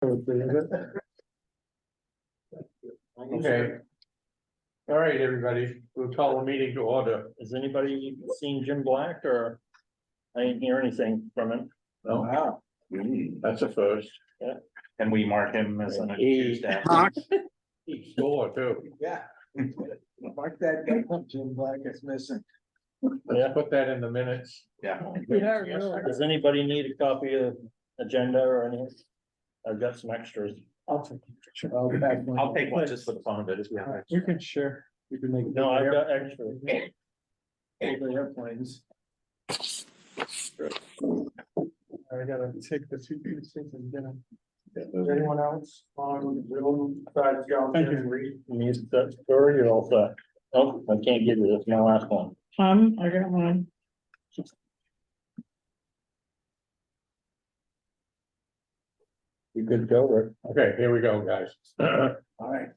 Okay. All right, everybody, we'll call the meeting to order. Has anybody seen Jim Black or? I didn't hear anything from him. No, Wow. that's a first. Ah. Can we mark him as an He- accused athlete? He scored too. Yeah. Mark that guy, Jim Black is missing. Let's put that in the minutes. Yeah. Does anybody need a copy of agenda or anything? I've got some extras. I'll take a picture. I'll Take one just for the fun of it. Yeah. You can share. You can make. No, I've got extras. Over airplanes. I gotta take the two pieces and get them. Is anyone else on Zoom besides John? Thank you. Need that story or all that? Oh, I can't give you this, my last one. I got one. You good to go, Rick? Okay, here we go, guys. All right.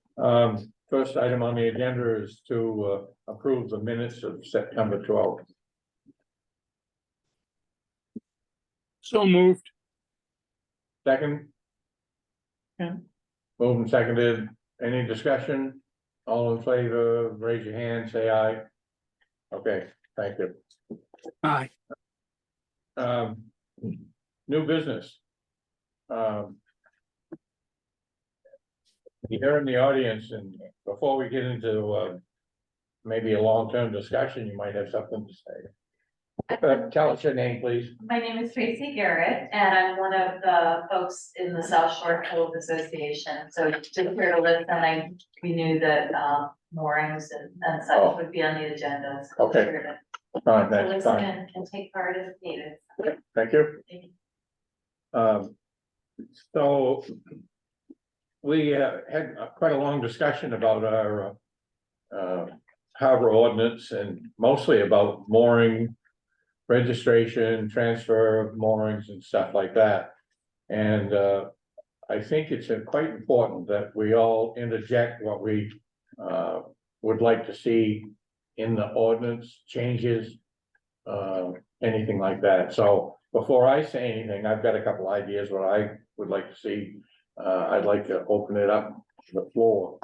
First item on the agenda is to approve the minutes of September 12th. So moved. Second? Yeah. Moved and seconded. Any discussion? All in favor, raise your hand, say aye. Okay, thank you. Aye. New business. You're in the audience, and before we get into maybe a long-term discussion, you might have something to say. Tell us your name, please. My name is Tracy Garrett, and I'm one of the folks in the South Shore Cove Association. So just here to listen, we knew that moorings and such would be on the agenda. So Okay. here to All right, to that's listen fine. and take part if needed. Thank you. Thank you. So we had quite a long discussion about our harbor ordinance and mostly about mooring, registration, transfer of moorings and stuff like that. And I think it's quite important that we all interject what we would like to see in the ordinance changes, anything like that. So before I say anything, I've got a couple ideas what I would like to see. I'd like to open it up to the floor.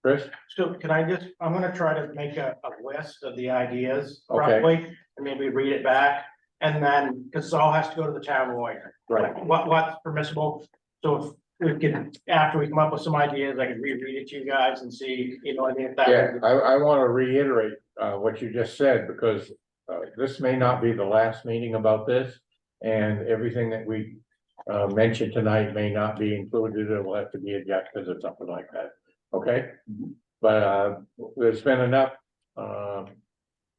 Chris? So can I just, I'm gonna try to make a list of the ideas Okay. roughly, and maybe read it back. And then, cause it all has to go to the town lawyer. Right. What's permissible, so if we can, after we come up with some ideas, I can reread it to you guys and see, you know, what I mean, if that. Yeah, I want to reiterate what you just said, because this may not be the last meeting about this. And everything that we mentioned tonight may not be included, or will have to be adjusted or something like that, okay? But there's been enough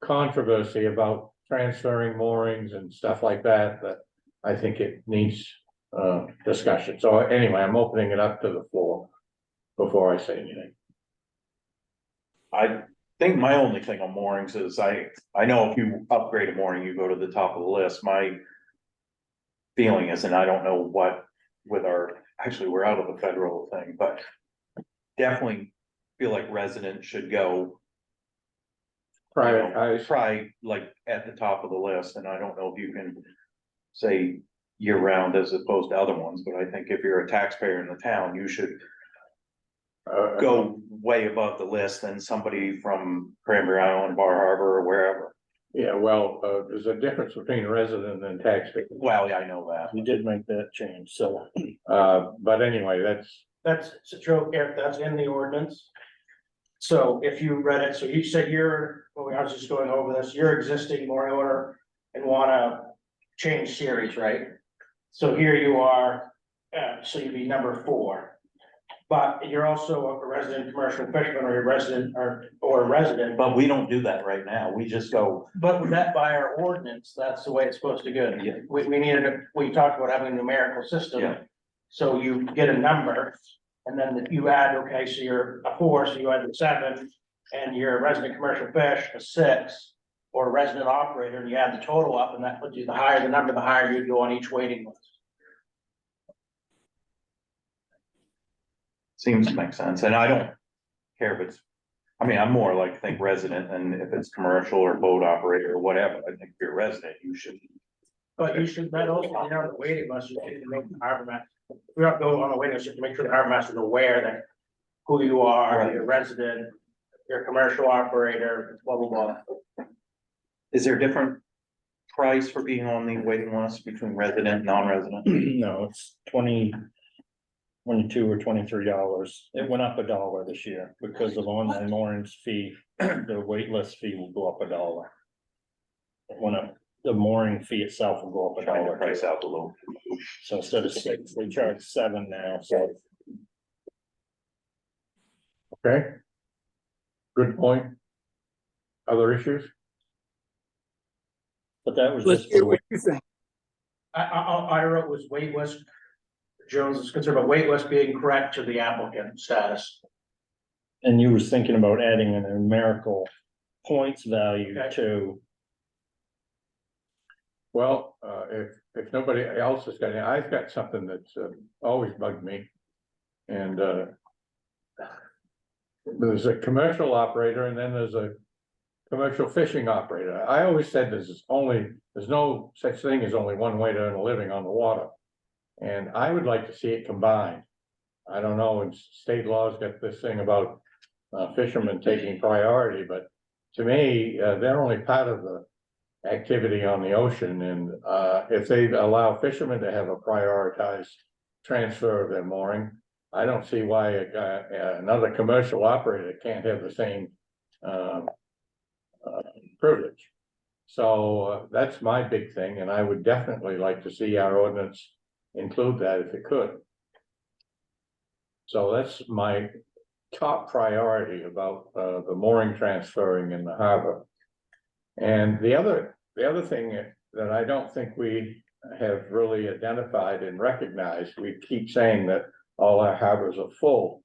controversy about transferring moorings and stuff like that, that I think it needs discussion. So anyway, I'm opening it up to the floor before I say anything. I think my only thing on moorings is I know if you upgrade a mooring, you go to the top of the list. My feeling is, and I don't know what with actually, we're out of the federal thing, but definitely feel like residents should go. Prioritize. Try like at the top of the list, and I don't know if you can say year round as opposed to other ones, but I think if you're a taxpayer in the town, you should go way above the list than somebody from Cranberry Island, Bar Harbor, or wherever. Yeah, well, there's a difference between resident and taxpayer. Well, yeah, I know that. We did make that change, so, but anyway, That's true, Eric, that's in the ordinance. So if you read it, so you said I was just going over this, you're existing mooring owner and wanna change series, right? So here you are, so you'd be number 4. But you're also a resident commercial fisherman, or a resident or a resident. But we don't do that right now. We just go, But with that by our ordinance, that's the way it's supposed to go. Yeah. We talked about having a numerical system. Yeah. So you get a number, and then you add, okay, so you're a 4, so you add the 7, and you're a resident commercial fish, a 6, or a resident operator, and you add the total up, and that puts you, the higher the number, the higher you go on each waiting list. seems to make sense, and I don't care if it's, I mean, I'm more like think resident, and if it's commercial or boat operator or whatever, I think if you're a resident, you should But you should, that also, you know, on the waiting list, you need to make the harbor master. If you're not going on the waiting list, you have to make sure the harbor master is aware that who you are, Right. your resident, your commercial operator, blah, blah, blah. Is there a different price for being on the waiting list between resident and non-resident? No, it's 22 or $23. It went up $1 this year because of online moorings fee. The wait list fee will go up $1. It went up, the mooring fee itself will go up Trying to $1. price out a little. So instead of 6, they charge 7 now, so. Okay. Good point. Other issues? But that was Let's just. hear for what you think. I wrote was wait list. Jones is concerned about wait list being correct to the applicant status. And you was thinking about adding a numerical points value Okay. to, Well, if nobody else has got any, I've got something that's always bugged me. And there's a commercial operator and then there's a commercial fishing operator. I always said there's no such thing as only one way to earn a living on the water. And I would like to see it combined. I don't know, and state law's got this thing about fishermen taking priority, but to me, they're only part of the activity on the ocean, and if they allow fishermen to have a prioritized transfer of their mooring, I don't see why another commercial operator can't have the same privilege. So that's my big thing, and I would definitely like to see our ordinance include that if it could. So that's my top priority about the mooring transferring in the harbor. And the other thing that I don't think we have really identified and recognized, we keep saying that all our harbors are full.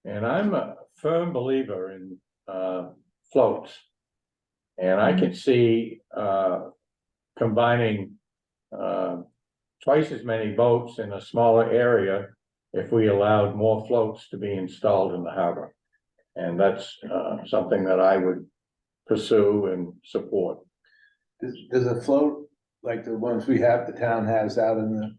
And I'm a firm believer in floats. And I can see combining twice as many boats in a smaller area if we allowed more floats to be installed in the harbor. And that's something that I would pursue and support. Does a float like the ones we have, the town has out in the?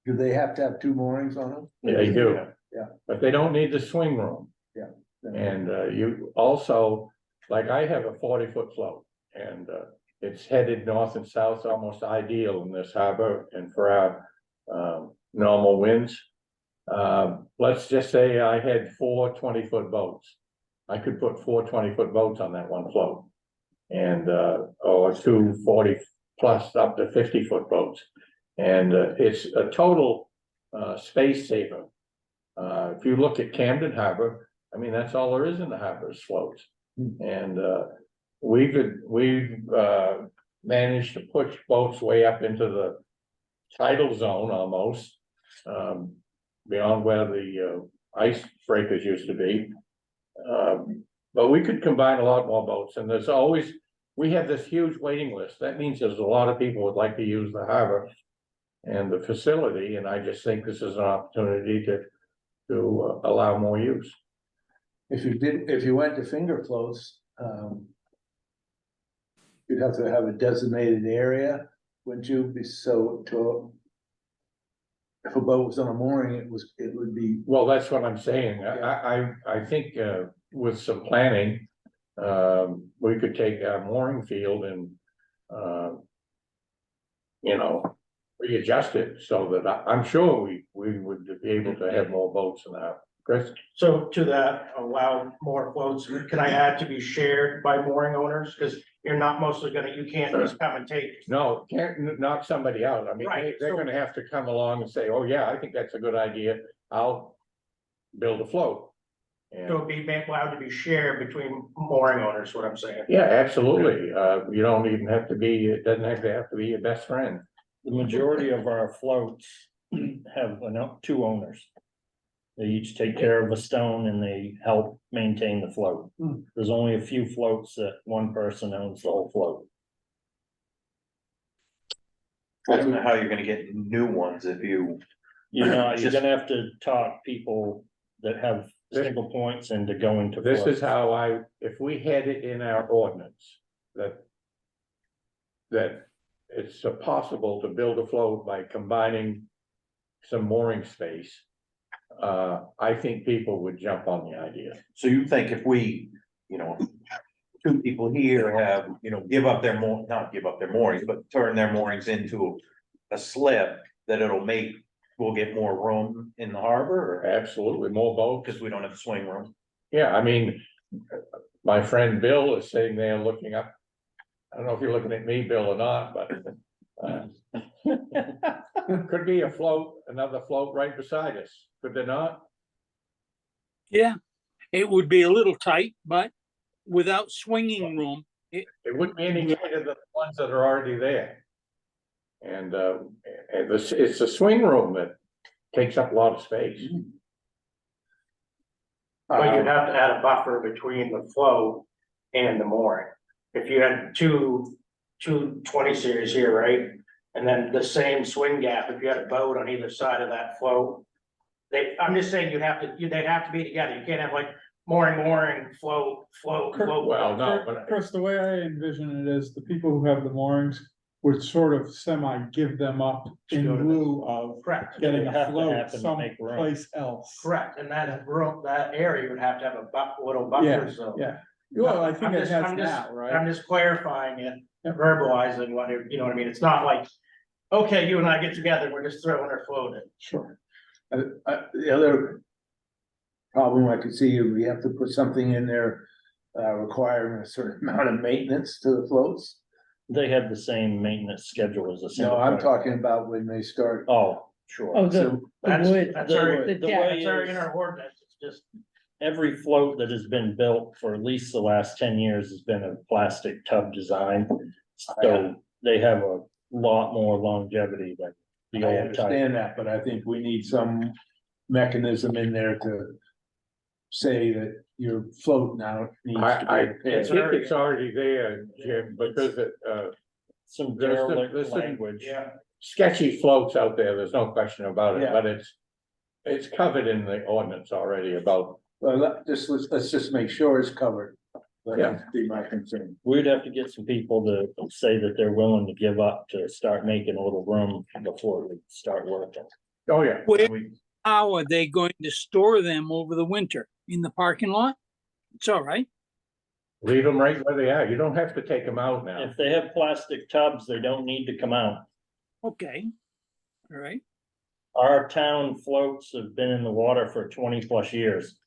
Do they have to have 2 moorings on them? Yeah, they do. Yeah. But they don't need the swing room. Yeah. And you also, like I have a 40-foot float and it's headed north and south, almost ideal in this harbor and for our normal winds. Let's just say I had 4 20-foot boats. I could put 4 20-foot boats on that one float. And or 2 40 plus up to 50-foot boats. And it's a total space saver. If you look at Camden Harbor, I mean, that's all there is in the harbor is floats. And we've managed to push boats way up into the tidal zone almost, beyond where the ice breakers used to be. But we could combine a lot more boats, and there's always, we have this huge waiting list. That means there's a lot of people would like to use the harbor and the facility, and I just think this is an opportunity to allow more use. If you went to finger floats, you'd have to have a designated area, wouldn't you? If a boat was on a mooring, it would be. Well, that's what I'm saying. I think with some planning, we could take our mooring field and readjust it so that I'm sure we would be able to have more boats in that. Chris? So to that, allow more floats, can I add to be shared by mooring owners? Because you're not mostly you can't just come and take. No, can't knock somebody out. I mean, Right, they're so- gonna have to come along and say, oh yeah, I think that's a good idea. I'll build a float. And So it'd be allowed to be shared between mooring owners, what I'm saying. yeah, absolutely. You don't even have to be, it doesn't have to be your best friend. the majority of our floats have 2 owners. They each take care of a stone and they help maintain the float. There's only a few floats that one person owns the whole float. I don't know how you're gonna get new ones if you. You're Just- gonna have to talk people that have single points and to go into. This is floats. how if we had it in our ordinance, that it's possible to build a float by combining some mooring space, I think people would jump on the idea. So you think if we, two people here have, give up their not give up their moorings, but turn their moorings into a slip, that we'll get more room in the harbor, or, Absolutely, more boats. because we don't have swing room? Yeah, I mean, my friend Bill is sitting there looking up. I don't know if you're looking at me, Bill, or not, but could be a float, another float right beside us, could there not? Yeah, it would be a little tight, but without swinging room, It wouldn't be any tighter than the ones that are already there. And it's the swing room that takes up a lot of space. But you'd have to add a buffer between the float and the mooring. If you had two 20 series here, right? And then the same swing gap, if you had a boat on either side of that float. I'm just saying they'd have to be together. You can't have like mooring, float. Well, no, but Chris, the way I envision it is the people who have the moorings would sort of give them up in lieu of Correct, getting It would a have to float happen to make room. someplace else. correct. And that room, that area would have to have a little Yeah, buffer zone. yeah. Well, I think I'm it just- has I'm just- now, right? I'm just clarifying it, Yep. verbalizing what, you know what I mean? It's not like, okay, you and I get together, we're just throwing our float in. Sure. The other problem I could see, we have to put something in there, requiring a certain amount of maintenance to the floats. They have the same maintenance schedule as a single. No, I'm point. talking about when they start. Oh, sure. oh, So That's The already, the way that's already in is, our ordinance, it's just, every float that has been built for at least the last 10 years has been a plastic tub design. So they have a lot more longevity than the I old type. understand that, but I think we need some mechanism in there to say that your float now needs to I be think repaired. it's already there, Jim, because Some There's derelict there's language. yeah. sketchy floats out there, there's no question about it, Yeah. but it's covered in the ordinance already about. Well, let's just make sure it's covered. Yeah. That'd be my concern. We'd have to get some people to say that they're willing to give up to start making a little room before we start working. Oh, yeah. Where- We- how are they going to store them over the winter? In the parking lot? It's all right. Leave them right where they are, you don't have to take them out now. If they have plastic tubs, they don't need to come out. Okay. All right. Our town floats have been in the water for 20+ years.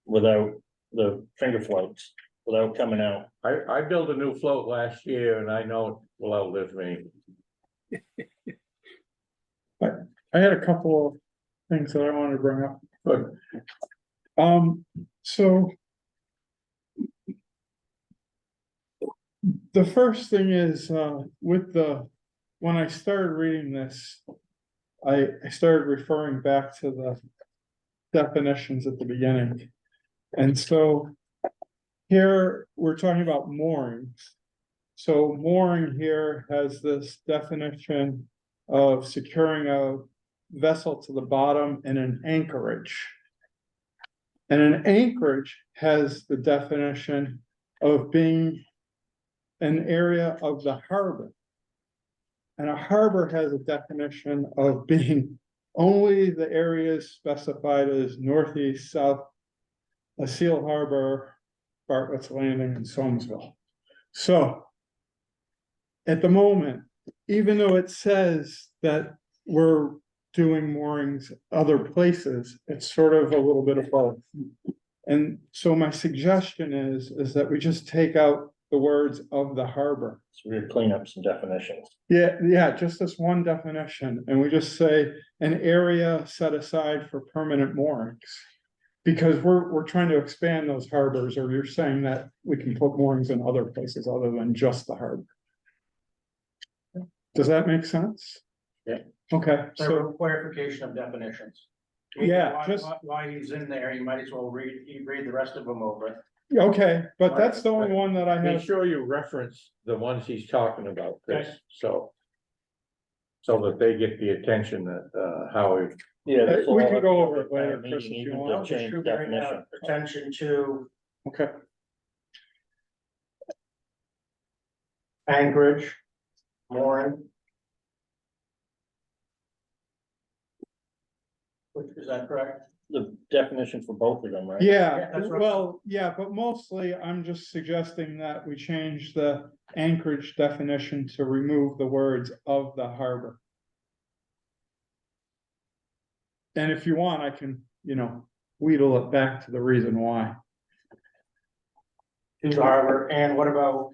Without the finger floats, without coming out. I built a new float last year and I know it will outlive me. I had a couple of things that I wanted to bring up. But So. The first thing is, when I started reading this, I started referring back to the definitions at the beginning. And so here we're talking about moorings. So mooring here has this definition of securing a vessel to the bottom in an anchorage. And an anchorage has the definition of being an area of the harbor. And a harbor has a definition of being only the areas specified as northeast, south, a Seal Harbor, Bartlett's Landing, and Soamesville. So at the moment, even though it says that we're doing moorings other places, it's sort of a little bit of both. And so my suggestion is that we just take out the words of the harbor. So we're gonna clean up some definitions. Yeah, just this one definition, and we just say an area set aside for permanent moorings. Because we're trying to expand those harbors, or you're saying that we can put moorings in other places other than just the harbor. Does that make sense? Yeah. Okay, So so, clarification of definitions. Yeah, Why- just- why he's in there, you might as well read the rest of them over. okay, but that's the only one that I Make have. sure you reference the ones he's talking about, Chris, so. So that they get the attention that, how we, Yeah. We can go over it later, Chris, if you Even want. to Just change shoot right now, definition. attention to Okay, anchorage. mooring. Is that correct? The definition for both of them, right? Yeah, Yeah, that's right. well, yeah, but mostly I'm just suggesting that we change the anchorage definition to remove the words of the harbor. And if you want, I can, wheedle it back to the reason why. To the harbor, and what about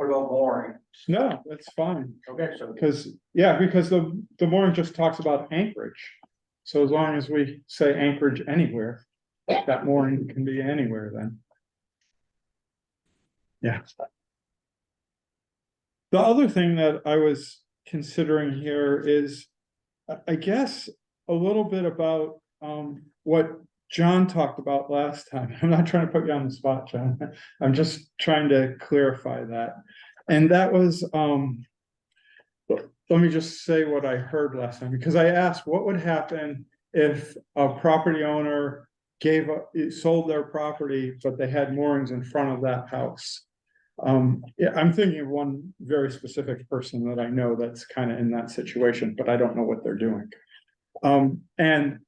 mooring? No, that's fine, Okay, so because the mooring just talks about anchorage. So as long as we say anchorage anywhere, that mooring can be anywhere then. Yeah. The other thing that I was considering here is, I guess, a little bit about, what John talked about last time. I'm not trying to put you on the spot, John. I'm just trying to clarify that. And that was, let me just say what I heard last time, because I asked what would happen if a property owner sold their property, but they had moorings in front of that house. Yeah, I'm thinking of one very specific person that I know that's kind of in that situation, but I don't know what they're doing. And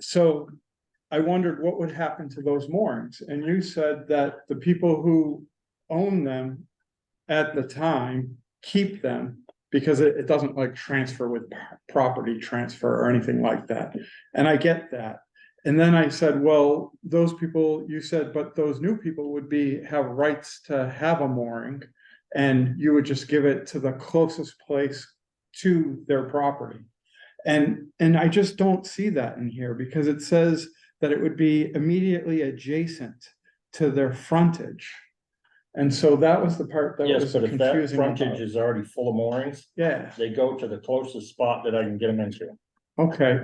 so I wondered what would happen to those moorings, and you said that the people who own them at the time keep them because it doesn't like transfer with property transfer or anything like that. And I get that. And then I said, well, those people, you said, but those new people would have rights to have a mooring, and you would just give it to the closest place to their property. And I just don't see that in here, because it says that it would be immediately adjacent to their frontage. And so that was the part that Yes, was but if that confusing frontage about. is already full of moorings, Yeah, they go to the closest spot that I can get them into. okay,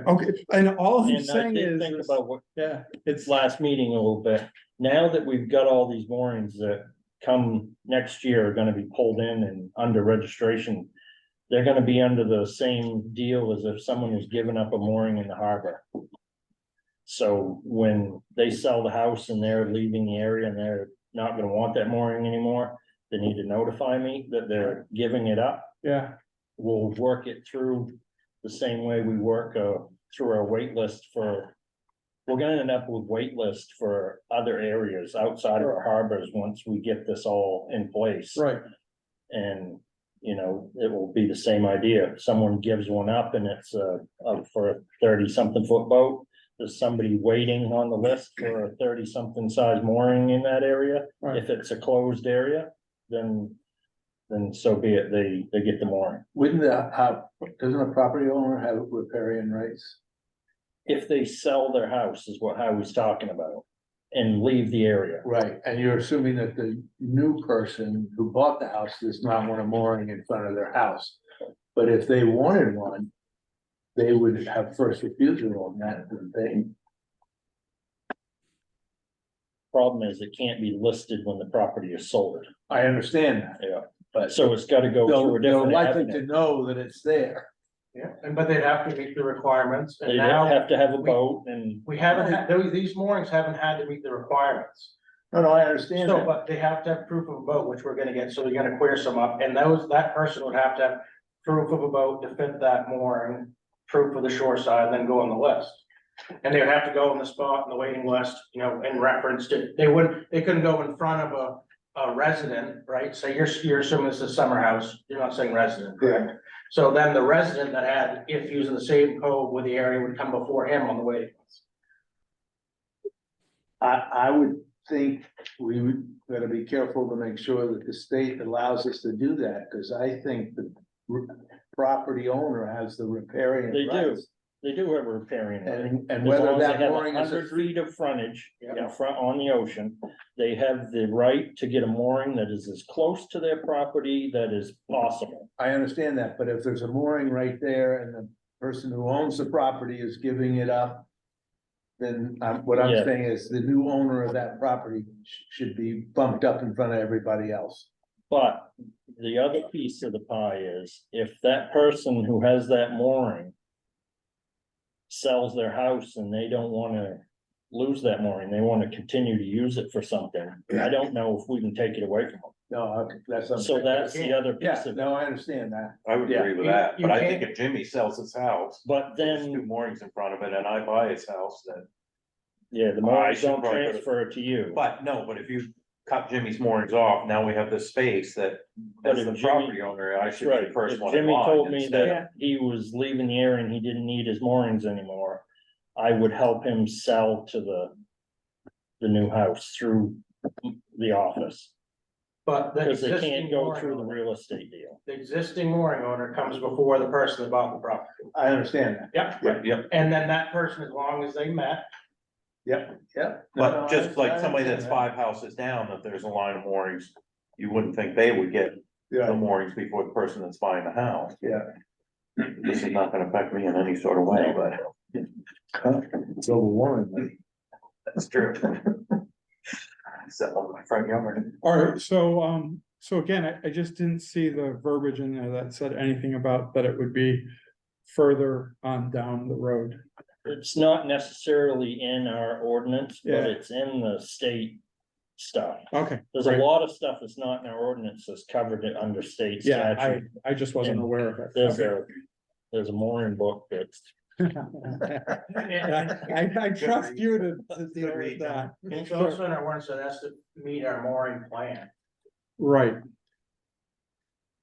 and all I'm And I saying did think is, about what yeah, it's, last meeting a little bit. Now that we've got all these moorings that come next year are gonna be pulled in and under registration, they're gonna be under the same deal as if someone was giving up a mooring in the harbor. So when they sell the house and they're leaving the area and they're not gonna want that mooring anymore, they need to notify me that they're giving it up. yeah, We'll work it through the same way we work through our wait list for. We're gonna end up with wait list for other areas outside of our harbors once we get this all in place. right, And, it will be the same idea. If someone gives one up and it's up for a 30-something foot boat. There's somebody waiting on the list for a 30-something size mooring in that area. right. If it's a closed area, then so be it. They get the mooring. Wouldn't doesn't a property owner have riparian rights? If they sell their house is what Howie's talking about and leave the area. Right, and you're assuming that the new person who bought the house does not want a mooring in front of their house. But if they wanted one, they would have first refusal on that, wouldn't they? Problem is, it can't be listed when the property is sold. I understand that, Yeah. but So it's gotta go through a they're different likely to avenue. know that it's there. Yeah, but they'd have to meet the requirements, They and now have to have a boat and we haven't had, these moorings haven't had to meet the requirements. No, I understand So, that. but they have to have proof of a boat, which we're gonna get, so we're gonna clear some up, and that person would have to have proof of a boat to fit that mooring, proof of the shore side, then go on the list. And they would have to go on the spot in the waiting list, in reference to, they couldn't go in front of a resident, right? So you're assuming this is a summer house, you're not saying resident, correct? So then the resident that had, if using the same code with the area would come before him on the waiting list. I would think we would better be careful to make sure that the state allows us to do that, because I think the property owner has the riparian they do. rights. They do have a riparian. right? And As whether long as that they have mooring is a 100 feet of frontage Yeah. in front on the ocean, they have the right to get a mooring that is as close to their property that is possible. I understand that, but if there's a mooring right there and the person who owns the property is giving it up. Then what I'm Yeah. saying is the new owner of that property should be bumped up in front of everybody else. But the other piece of the pie is if that person who has that mooring sells their house and they don't wanna lose that mooring, they wanna continue to use it for something, I don't know if we can take it away from them. No, that's. something- So that's the other piece Yeah, of it. no, I understand that. I would Yeah. agree with You- that, you but I think can't- if Jimmy sells his house, But there's two then, moorings in front of it, and I buy his house, then. yeah, the I moorings should don't probably put it- transfer to you. But no, but if you cut Jimmy's moorings off, now we have this space that, But as if the Jimmy- property owner, I That's should be the right. first If one in Jimmy line told me instead of. that he was leaving the area and he didn't need his moorings anymore, I would help him sell to the new house through the office. But the Because they existing can't go mooring through the owner, real estate deal. the existing mooring owner comes before the person that bought the property. I understand that. Yep, Right, yep, and then that person, as long as they met, Yep, yep. No, but just I like somebody that's understand 5 houses down, that there's a line of moorings, you wouldn't think they would get that. the Yeah, moorings before the person that's buying the house. yeah. This is not gonna affect me in any sort of way, but It's overwhelming. that's true. Set on my front yard. All right, so again, I just didn't see the verbiage in there that said anything about that it would be further on down the road. It's not necessarily in our ordinance, but Yeah. it's in the state stuff. Okay. There's a great. lot of stuff that's not in our ordinance that's covered it under state Yeah, statute. I just wasn't aware of it. There's a mooring book that's, I trust you to deal with that. it's also in our warrant, so that's to meet our mooring plan. Right.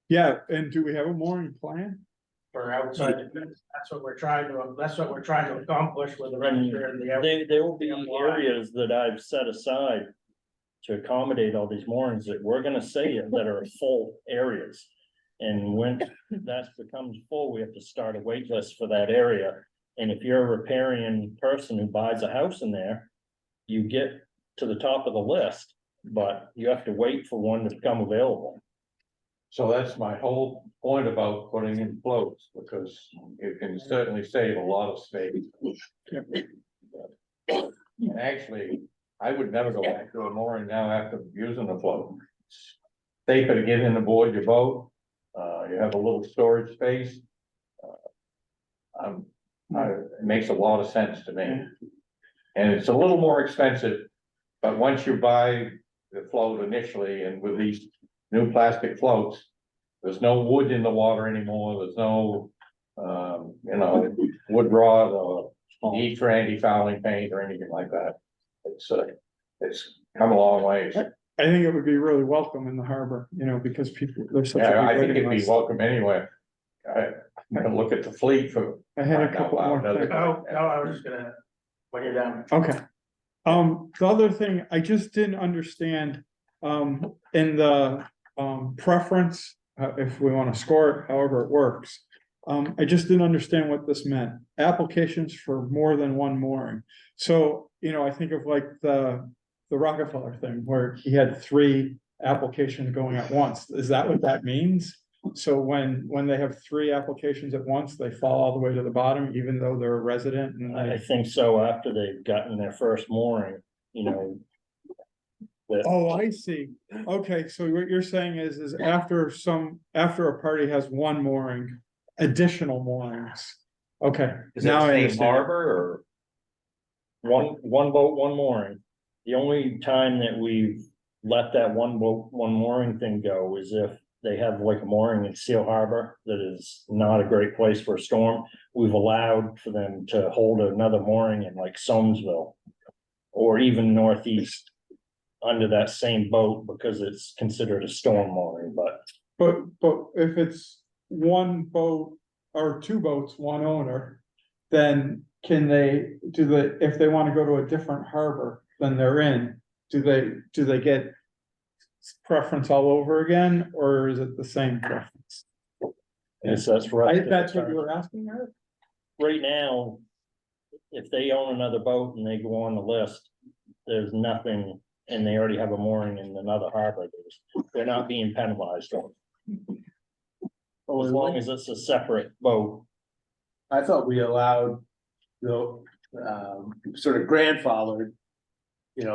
Yeah, and do we have a mooring plan? For outside, the fence. That's what we're trying to accomplish with the register and the. there will be Yeah. areas that I've set aside to accommodate all these moorings that we're gonna say that are full areas. And when that becomes full, we have to start a wait list for that area. And if you're a riparian person who buys a house in there, you get to the top of the list, but you have to wait for one to become available. So that's my whole point about putting in floats, because you can certainly save a lot of space. And actually, I would never go back to a mooring now after using the float. Safer to get in and board your boat, you have a little storage space. It makes a lot of sense to me. And it's a little more expensive, but once you buy the float initially, and with these new plastic floats, there's no wood in the water anymore, there's no, wood rod or need for anti-fouling paint or anything like that. It's come a long ways. I think it would be really welcome in the harbor, because people, there's such a. Yeah, I big think waiting it'd be list. welcome anywhere. I'm gonna look at the fleet for. I had a couple more Another- things. No, I was just gonna, when you're done. Okay. The other thing, I just didn't understand, in the, preference, if we wanna score it, however it works. I just didn't understand what this meant, applications for more than one mooring. So, I think of like the Rockefeller thing, where he had 3 applications going at once, is that what that means? So when they have 3 applications at once, they fall all the way to the bottom, even though they're a resident and I they. think so, after they've gotten their first mooring, that- Oh, I see. Okay, so what you're saying is after a party has one mooring, additional moorings. Okay, Is it now I Maine understand. Harbor or? one boat, one mooring. The only time that we've let that one boat, one mooring thing go is if they have like a mooring in Seal Harbor that is not a great place for a storm. We've allowed for them to hold another mooring in like Soamesville or even northeast under that same boat because it's considered a storm mooring, but But if it's one boat or 2 boats, one owner, then if they wanna go to a different harbor than they're in, do they get preference all over again, or is it the same preference? yes, that's for us. to That's what you determine. were asking, Eric? Right now, if they own another boat and they go on the list, there's nothing, and they already have a mooring in another harbor, they're not being penalized. As long as it's a separate boat, I thought we allowed sort of grandfathered.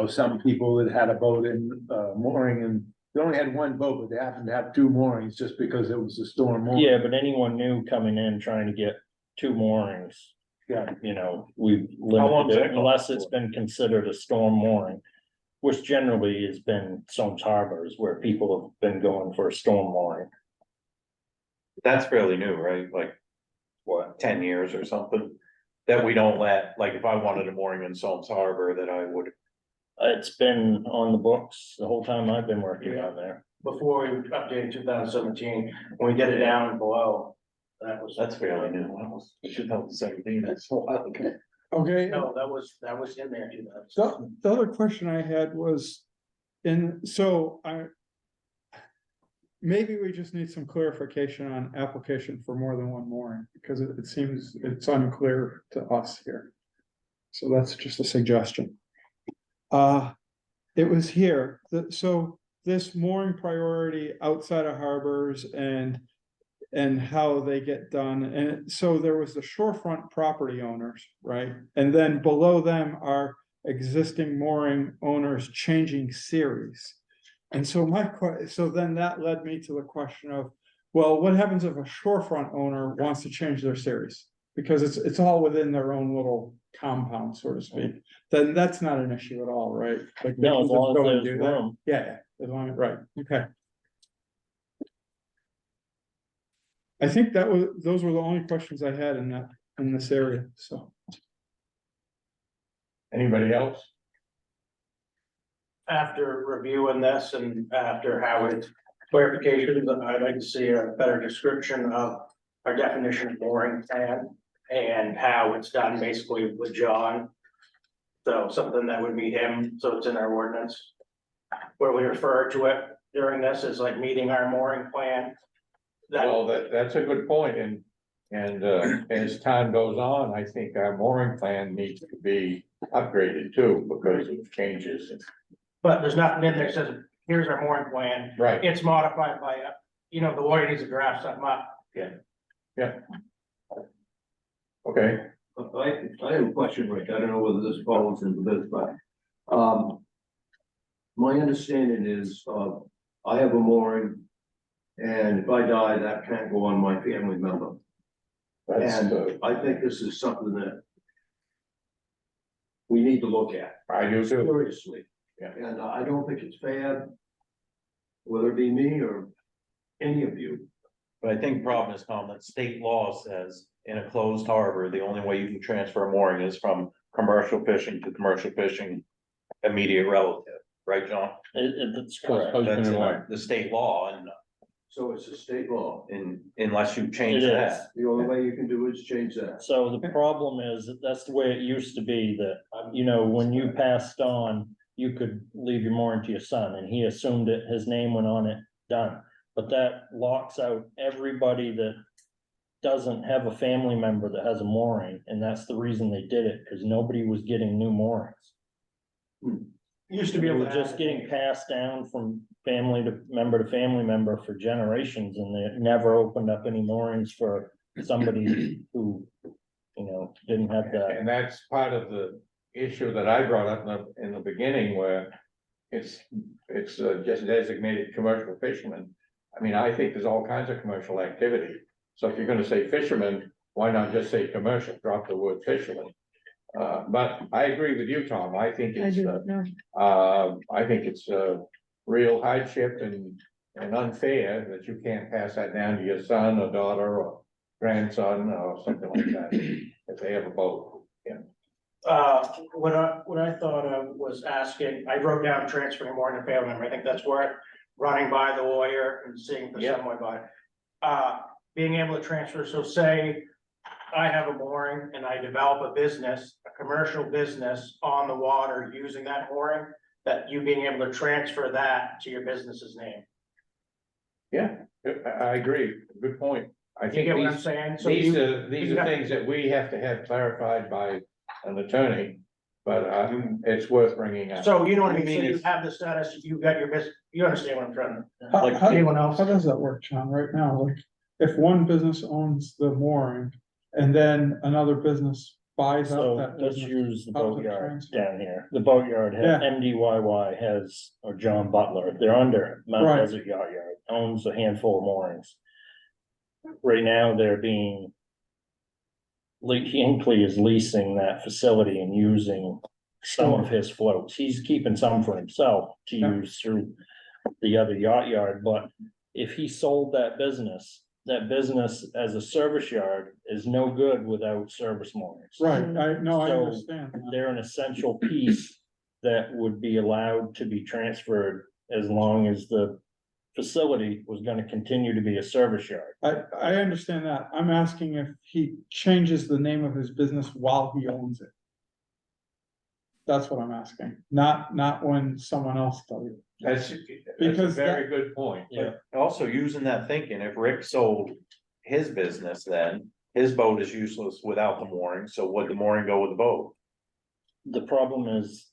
Some people that had a boat in mooring and they only had one boat, but they happened to have 2 moorings just because it was a storm mooring. yeah, but anyone new coming in trying to get 2 moorings. Yeah. We've How long's limited that it going unless for? it's been considered a storm mooring. which generally has been Somes Harbor is where people have been going for a storm mooring. That's fairly new, right? Like, what, 10 years or something? That we don't let, like, if I wanted a mooring in Solms Harbor, that I would, It's been on the books the whole time I've been working on there. Before we updated 2017, when we did it down below, that was. that's fairly new. That was 2017, that's a while ago. Okay, No, that was in there, 2000. so the other question I had was, maybe we just need some clarification on application for more than one mooring, because it seems it's unclear to us here. So that's just a suggestion. It was here, so this mooring priority outside of harbors and how they get done, and so there was the shorefront property owners, right? And then below them are existing mooring owners changing series. And so so then that led me to the question of, well, what happens if a shorefront owner wants to change their series? Because it's all within their own little compound, so to speak. Then that's not an issue at all, right? Like they No, can as just long go as and there's do that. room. Yeah, as long as, right, okay. I think those were the only questions I had in this area, so. Anybody else? After reviewing this and after Howard's clarification, I'd like to see a better description of our definition of mooring plan and how it's done basically with John. So something that would meet him, so it's in our ordinance. Where we refer to it during this as like meeting our mooring plan. Well, that's a good point, and as time goes on, I think our mooring plan needs to be upgraded too, because of changes. But there's nothing in there that says, here's our mooring plan. Right, It's modified by, the lawyer needs to draft something up. okay, I have a question, Rick. I don't know whether this falls into this, but, my understanding is, I have a mooring. And if I die, that can't go on my family member. that's, And I think this is something that we need to look at I do too, seriously. Yeah. And I don't think it's fair, whether it be me or any of you. But I think the problem is, Tom, that state law says in a closed harbor, the only way you can transfer a mooring is from commercial fishing to commercial fishing immediate relative, right, John? That's correct. Husband That's and in wife. the state law, and So it's a state law. unless you change It is. that. The only way you can do is change that. So the problem is that that's the way it used to be, that, when you passed on, you could leave your mooring to your son, and he assumed it, his name went on it, done. But that locks out everybody that doesn't have a family member that has a mooring, and that's the reason they did it, because nobody was getting new moorings. Used to be It able was to. just getting passed down from family to family member for generations, and they never opened up any moorings for somebody who, didn't have that. and that's part of the issue that I brought up in the beginning, where it's just designated commercial fishermen. I mean, I think there's all kinds of commercial activity, so if you're gonna say fishermen, why not just say commercial, drop the word fisherman? But I agree with you, Tom, I think it's, I think it's a real hardship and unfair that you can't pass that down to your son or daughter or grandson or something like that, if they have a boat, yeah. What I thought of was asking, I wrote down transferring more than family member, I think that's where running by the lawyer and seeing for Yeah. someone by. Being able to transfer, so say I have a mooring and I develop a business, a commercial business on the water using that mooring, that you being able to transfer that to your business's name. Yeah, I agree, good point. I You think get what I'm these, saying? So these you, are, these are things that we have to have clarified by an attorney, but it's worth bringing up. so you know what I mean, I so mean, you it's- have the status, you got your business, you understand what I'm trying to. How, Like how- anyone else? how does that work, John, right now? Like, if one business owns the mooring and then another business buys out So that let's business. use the How's it boatyard transfer? down here. The boatyard Yeah. MDYY has, or John Butler, they're under Mount Right. Desert Yacht Yard, owns a handful of moorings. Right now, they're being. Hinkley is leasing that facility and using some of his floats. He's keeping some for himself to Yeah. use through the other yacht yard, but if he sold that business as a service yard is no good without service moorings. Right, I, no, I So, understand. that. They're an essential piece that would be allowed to be transferred as long as the facility was gonna continue to be a service yard. I understand that. I'm asking if he changes the name of his business while he owns it. That's what I'm asking, not when someone else does it. That's a Because very good point. Yeah. Also using that thinking, if Rick sold his business, then his boat is useless without the mooring, so would the mooring go with the boat? The problem is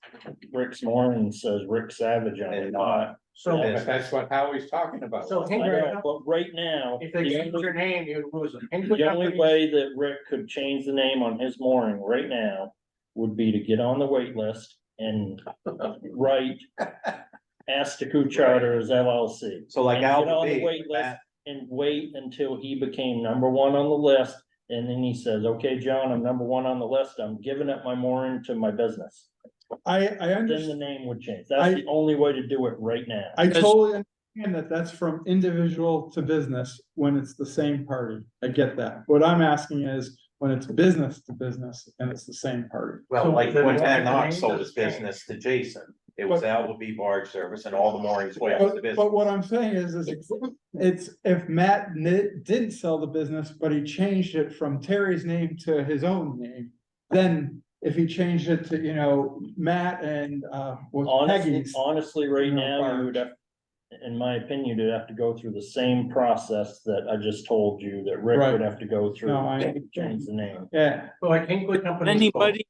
Rick's mooring says Rick Savage on it, And not. So, Yeah. That's what Howie's talking about. so I Hinkley, know, but right now, if they the change only, your name, you'd lose it. Hinkley the only Companies- way that Rick could change the name on his mooring right now would be to get on the wait list and write Astaku Charters LLC. So like And get Alpha on the B, wait list that- and wait until he became number one on the list. And then he says, okay, John, I'm number one on the list. I'm giving up my mooring to my business. I Then the understand, name would change. That's the only way to do it right now. I totally understand that that's from individual to business when it's the same party. I get that. What I'm asking is when it's business to business and it's the same party. Well, So like then when why Ted the Knox name sold his doesn't change? business to Jason, it was But- Alpha B barge service and all the moorings were the But business. what I'm saying is it's if Matt didn't sell the business, but he changed it from Terry's name to his own name. Then if he changed it to, Matt and with Honestly, Peggy's. honestly, right No, now, you would have, in my opinion, you'd have to go through the same process that I just told you that Rick would Right. have to go through. No, I to understand. Change the name. Yeah, So like Hinkley Companies. Anybody,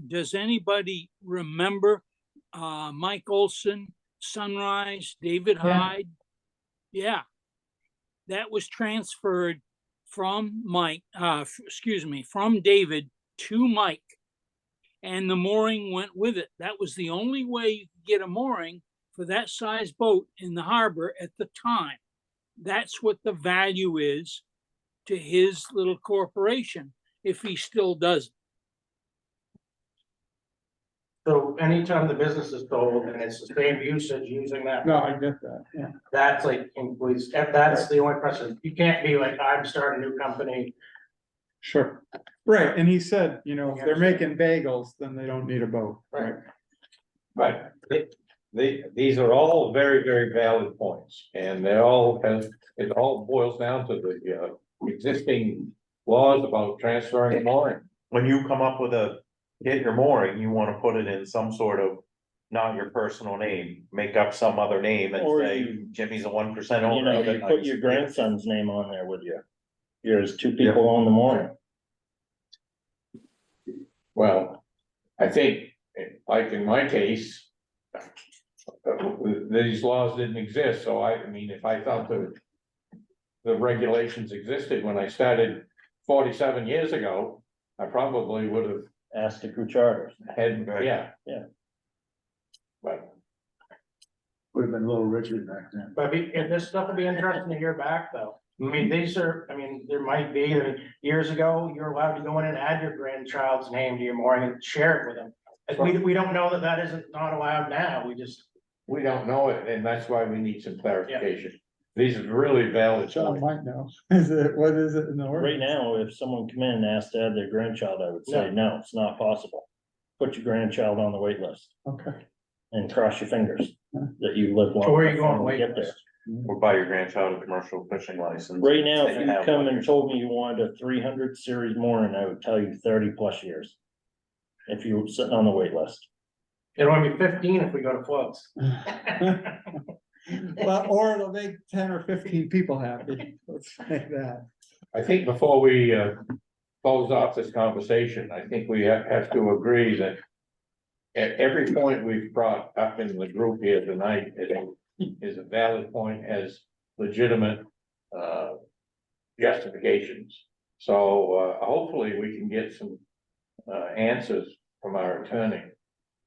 does anybody remember, Mike Olson, Sunrise, David Yeah. Hyde? Yeah. That was transferred from Mike, from David to Mike. And the mooring went with it. That was the only way you could get a mooring for that size boat in the harbor at the time. That's what the value is to his little corporation, if he still does it. So anytime the business is sold and it's the same usage using that. no, I get that, yeah. That's like, Hinkley's, that's the only person. You can't be like, I'm starting a new company. Sure. Right, and he said, if they're making bagels, then they don't need a boat. Right. But these are all very, very valid points, and it all boils down to the existing laws about transferring mooring. When you come up with get your mooring, you wanna put it in some sort of, not your personal name, make up some other name and Or say you- Jimmy's a 1% You owner. know, they put your grandson's name on there with you. Here's two people on the mooring. Well, I think, like in my case, these laws didn't exist, so I mean, if I thought the regulations existed when I started 47 years ago, I probably would have Astaku Charters. had, Right. yeah. Yeah. But Would have been a little richer back then. But if this stuff would be interesting to hear back though. I mean, there might be, years ago, you're allowed to go in and add your grandchild's name to your mooring and share it with them. Like, we don't know that isn't not allowed now, we don't know it, and that's why we need some clarification. These are really valid John points. might know. What is it in the Right ordinance? now, if someone come in and asked to add their grandchild, I would say, no, it's not possible. Put your grandchild on the wait list Okay, and cross your fingers that you live long. So where are you enough going to wait get there. list? Or buy your grandchild a commercial fishing license. Right now, if They you have come one. and told me you wanted a 300 series mooring, I would tell you 30+ years. If you were sitting on the wait list. It'll only be 15 if we go to floats. well, or it'll make 10 or 15 people happy, let's say that. I think before we close off this conversation, I think we have to agree that at every point we've brought up in the group here tonight is a valid point, has legitimate justifications. So hopefully we can get some answers from our attorney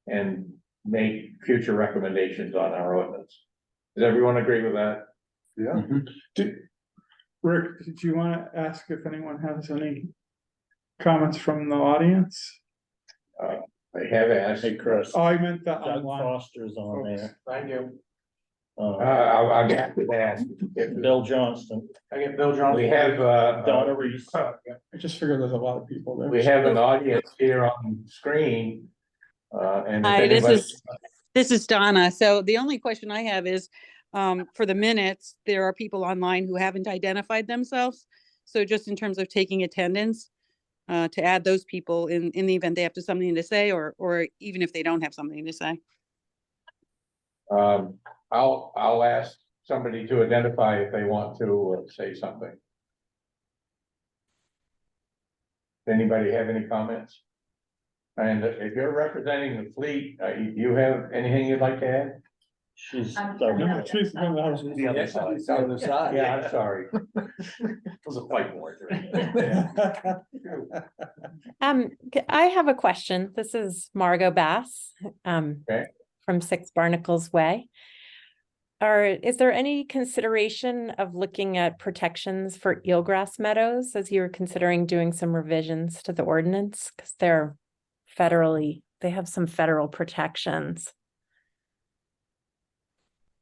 and make future recommendations on our ordinance. Does everyone agree with that? Yeah. Rick, did you want to ask if anyone has any comments from the audience? I They have asked. Hey, Chris, Oh, I meant that Doug online. Foster's on there. Thank you. I'm happy to ask. If Bill Johnston, I get Bill Johnson. we have, Donna Reese. I just figured there's a lot of people there. we have an audience here on screen. And if Hi, anybody, this is Donna. So the only question I have is, for the minutes, there are people online who haven't identified themselves. So just in terms of taking attendance, to add those people in the event they have something to say, or even if they don't have something to say. I'll ask somebody to identify if they want to say something. Anybody have any comments? And if you're representing the fleet, do you have anything you'd like to add? She's. No, she's from the house. The other side. The other side. Yeah, I'm sorry. There's a fight more. I have a question. This is Margot Bass, Okay. from 6 Barnacles Way. Is there any consideration of looking at protections for eelgrass meadows as you're considering doing some revisions to the ordinance? Because they have some federal protections.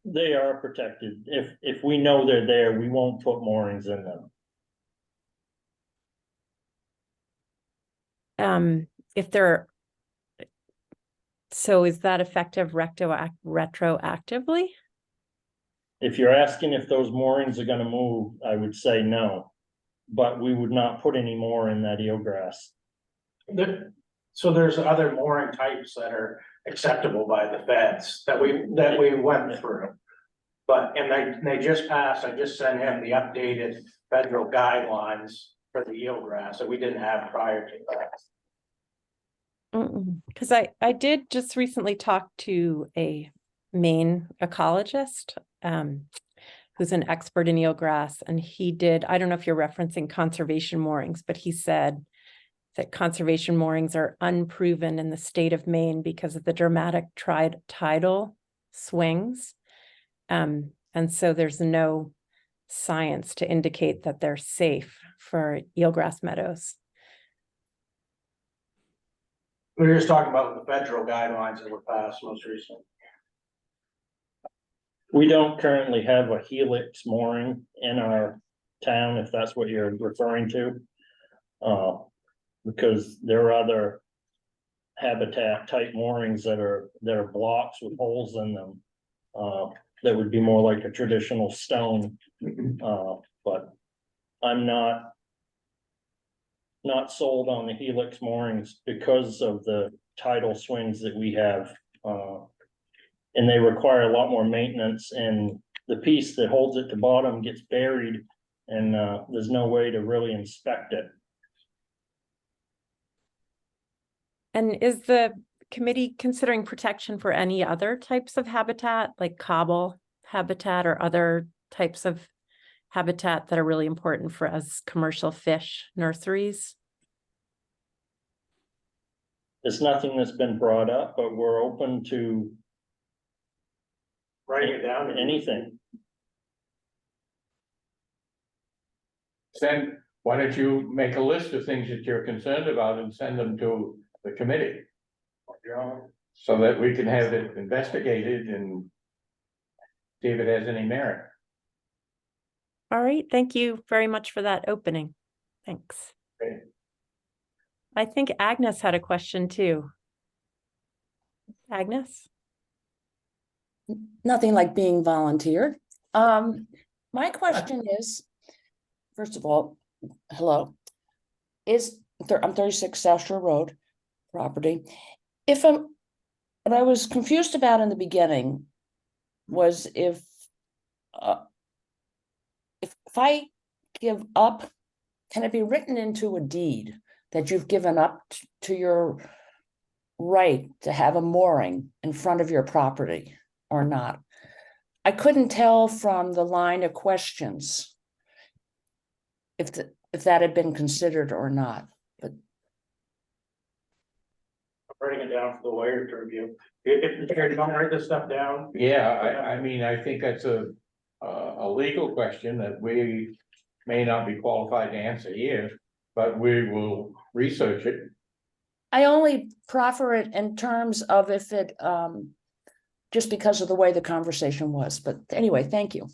They are protected. If we know they're there, we won't put moorings in them. So is that effective retroactively? If you're asking if those moorings are gonna move, I would say no. But we would not put any more in that eelgrass. So there's other mooring types that are acceptable by the feds that we went through. And they just passed, I just sent him the updated federal guidelines for the eelgrass that we didn't have prior to that. Because I did just recently talk to a Maine ecologist, who's an expert in eelgrass, and I don't know if you're referencing conservation moorings, but he said that conservation moorings are unproven in the state of Maine because of the dramatic tidal swings. And so there's no science to indicate that they're safe for eelgrass meadows. We were just talking about the federal guidelines that were passed most recently. We don't currently have a helix mooring in our town, if that's what you're referring to. Because there are other habitat type moorings that are blocks with holes in them. That would be more like a traditional stone, but I'm not sold on the helix moorings because of the tidal swings that we have. And they require a lot more maintenance, and the piece that holds it to bottom gets buried, and there's no way to really inspect it. And is the committee considering protection for any other types of habitat, like cobble habitat or other types of habitat that are really important for us commercial fish nurseries? It's nothing that's been brought up, but we're open to Writing it down. anything. Why don't you make a list of things that you're concerned about and send them to the committee? So that we can have it investigated and see if it has any merit. All right, thank you very much for that opening. Thanks. Okay. I think Agnes had a question too. Agnes? Nothing like being volunteered. My question is, first of all, hello. I'm 36 South Shore Road property. What I was confused about in the beginning was if I give up, can it be written into a deed that you've given up to your right to have a mooring in front of your property or not? I couldn't tell from the line of questions if that had been considered or not. But Writing it down for the lawyer to review. If you don't write this stuff down. Yeah, I mean, I think that's a legal question that we may not be qualified to answer here, but we will research it. I only proffer it in terms of if it, just because of the way the conversation was, but anyway, thank you.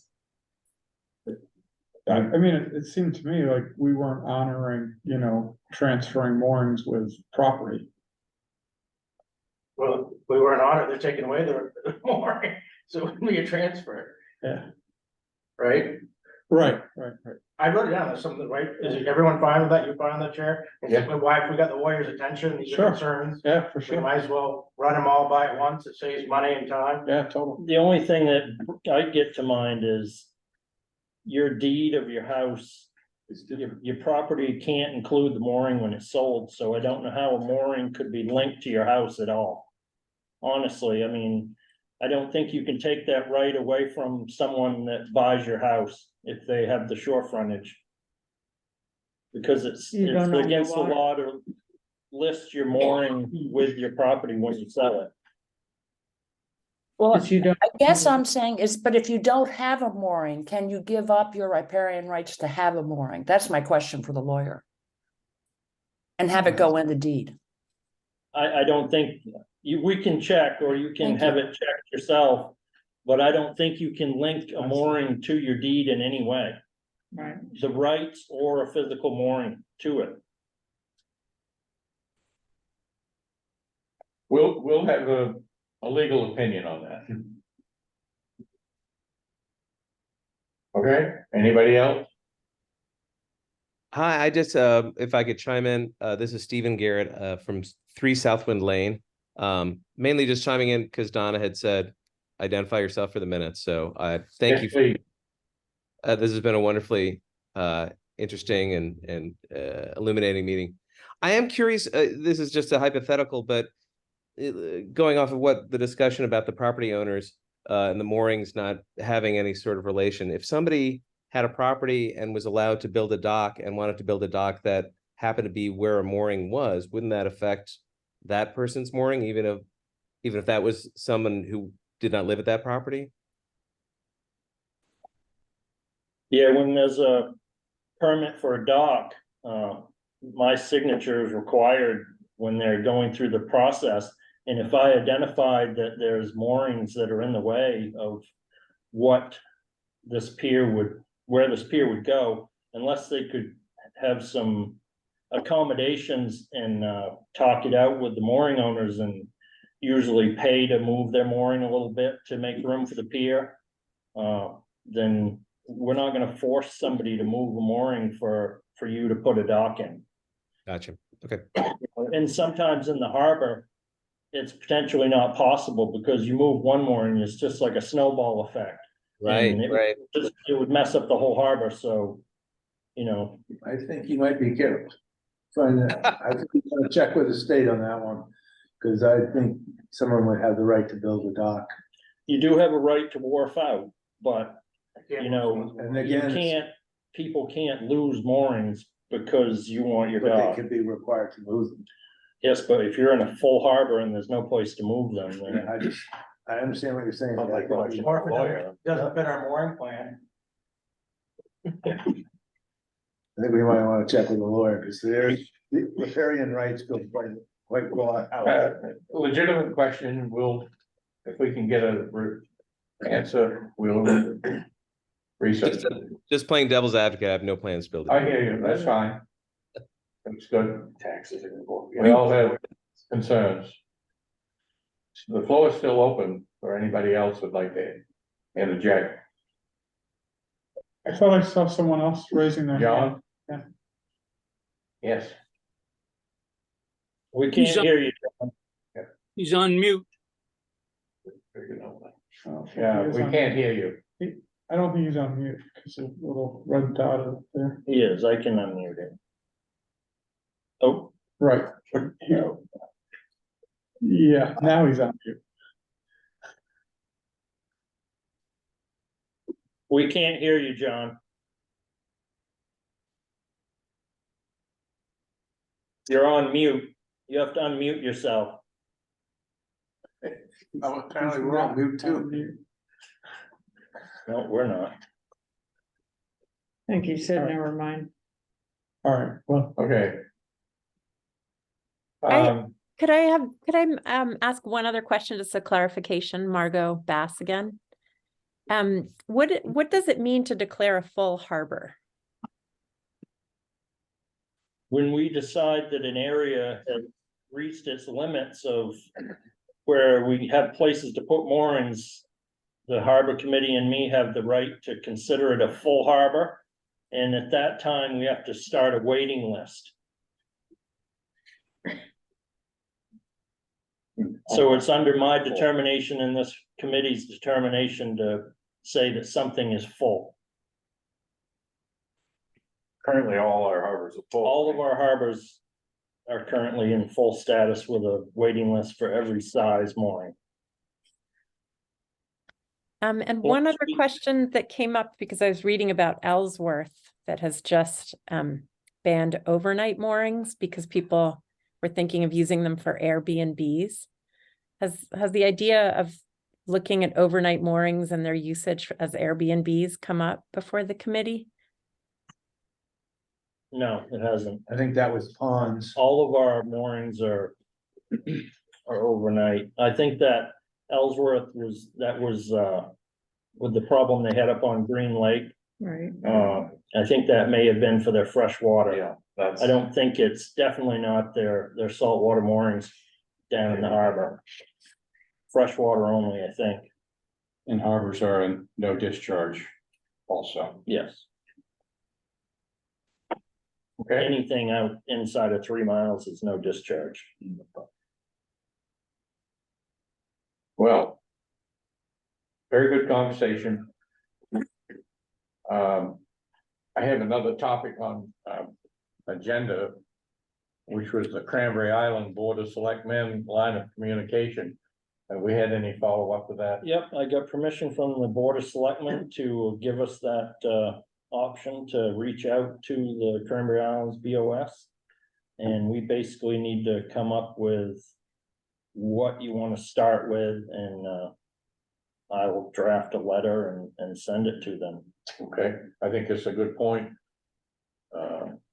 I mean, it seemed to me like we weren't honoring, transferring moorings with property. Well, we weren't on it, they're taking away their mooring, so it would be a transfer, Yeah. right? Right. I wrote it down, there's something, right? Is everyone fine with that? You fine on the chair? Yeah. Why, if we got the lawyer's attention, these Sure. are concerns, Yeah, for we sure. might as well run them all by at once, it saves money and time. Yeah, totally. The only thing that I get to mind is your deed of your house. Your property can't include the mooring when it's sold, so I don't know how a mooring could be linked to your house at all. Honestly, I mean, I don't think you can take that right away from someone that buys your house if they have the shore frontage. Because it's You don't own the against the water. law to list your mooring with your property when you sell it. Well, But you don't. I guess I'm saying is, but if you don't have a mooring, can you give up your riparian rights to have a mooring? That's my question for the lawyer. And have it go in the deed. I don't think, we can check, or you can Thank have you. it checked yourself. But I don't think you can link a mooring to your deed in any way. Right. The rights or a physical mooring to it. We'll have a legal opinion on that. Okay, anybody else? Hi, I just, if I could chime in, this is Stephen Garrett, from 3 Southwind Lane. Mainly just chiming in because Donna had said, identify yourself for the minutes. So thank you. Yes, please. This has been a wonderfully interesting and illuminating meeting. I am curious, this is just a hypothetical, but going off of what the discussion about the property owners and the moorings not having any sort of relation, if somebody had a property and was allowed to build a dock and wanted to build a dock that happened to be where a mooring was, wouldn't that affect that person's mooring, even if that was someone who did not live at that property? Yeah, when there's a permit for a dock, my signature is required when they're going through the process. And if I identified that there's moorings that are in the way of what this pier where this pier would go, unless they could have some accommodations and talk it out with the mooring owners and usually pay to move their mooring a little bit to make room for the pier, then we're not gonna force somebody to move a mooring for you to put a dock in. Gotcha. Okay. And sometimes in the harbor, it's potentially not possible because you move one mooring, it's just like a snowball effect. Right, And right. it would mess up the whole harbor, so, I think you might be careful. I think you want to check with the state on that one, because I think someone would have the right to build a dock. you do have a right to wharf out, but, And you again, people can't lose moorings because you want your but they dock. could be required to move them. Yes, but if you're in a full harbor and there's no place to move them, then I understand what you're saying. Sounds like Or if it doesn't fit our mooring plan. I think we might want to check with the lawyer, because the riparian rights go quite well out. Legitimate question, if we can get a answer, we'll research it. Just playing devil's advocate, I have no plans to build I it. hear you, that's fine. That's good. Taxes are important. We all have concerns. The floor is still open for anybody else who'd like to interject. I thought I saw someone else raising their hand. John? Yeah. Yes. we can't hear you. He's on mute. Oh, Yeah, he is we on- can't hear you. I don't think he's on mute, because a little red dot up there. He is, I can unmute him. Oh, Right. Yeah, now he's on mute. we can't hear you, John. You're on mute. You have to unmute yourself. I'm apparently wrong, mute too. No, we're not. I think he said, Alright. never mind. All right, well, Okay. I- Could I ask one other question, just a clarification, Margot Bass again? What does it mean to declare a full harbor? When we decide that an area has reached its limits of where we have places to put moorings, the harbor committee and me have the right to consider it a full harbor. And at that time, we have to start a waiting list. So it's under my determination and this committee's determination to say that something is full. Currently, all our harbors are full. All of our harbors are currently in full status with a waiting list for every size mooring. And Well, one other question that came up because I was reading about Ellsworth that has just banned overnight moorings because people were thinking of using them for Airbnbs. Has the idea of looking at overnight moorings and their usage as Airbnbs come up before the committee? No, it hasn't. I think that was ponds. All of our moorings are overnight. I think that Ellsworth was with the problem they had up on Green Lake. Right. I think that may have been for their fresh water. Yeah, that's. I don't think it's definitely not their saltwater moorings down in the harbor. Freshwater only, I think. And harbors are in no discharge also. Yes. Okay, Anything out inside of 3 miles is no discharge. well. Very good conversation. I have another topic on, agenda, which was the Cranberry Island Board of Selectmen line of communication. Have we had any follow-up to that? Yep, I got permission from the Board of Selectmen to give us that option to reach out to the Cranberry Islands BOS. And we basically need to come up with what you want to start with, and I will draft a letter and send it to them. Okay, I think it's a good point.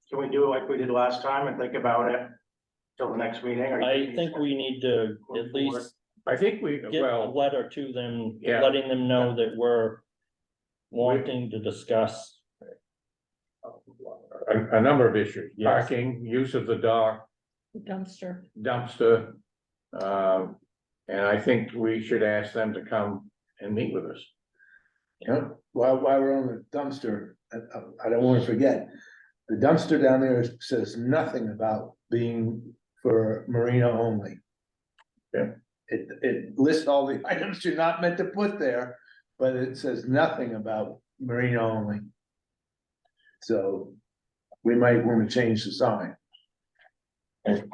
Can we do it like we did last time and think about it till the next meeting? or you I think we need to at least I think we, get a well, letter to them, Yeah. letting them know that we're wanting to discuss. a number of issues, Yes. parking, use of the dock, Dumpster. dumpster. And I think we should ask them to come and meet with us. Yeah, while we're on the dumpster, I don't wanna forget, the dumpster down there says nothing about being for marina only. Yeah. It lists all the items you're not meant to put there, but it says nothing about marina only. So we might wanna change the sign. Can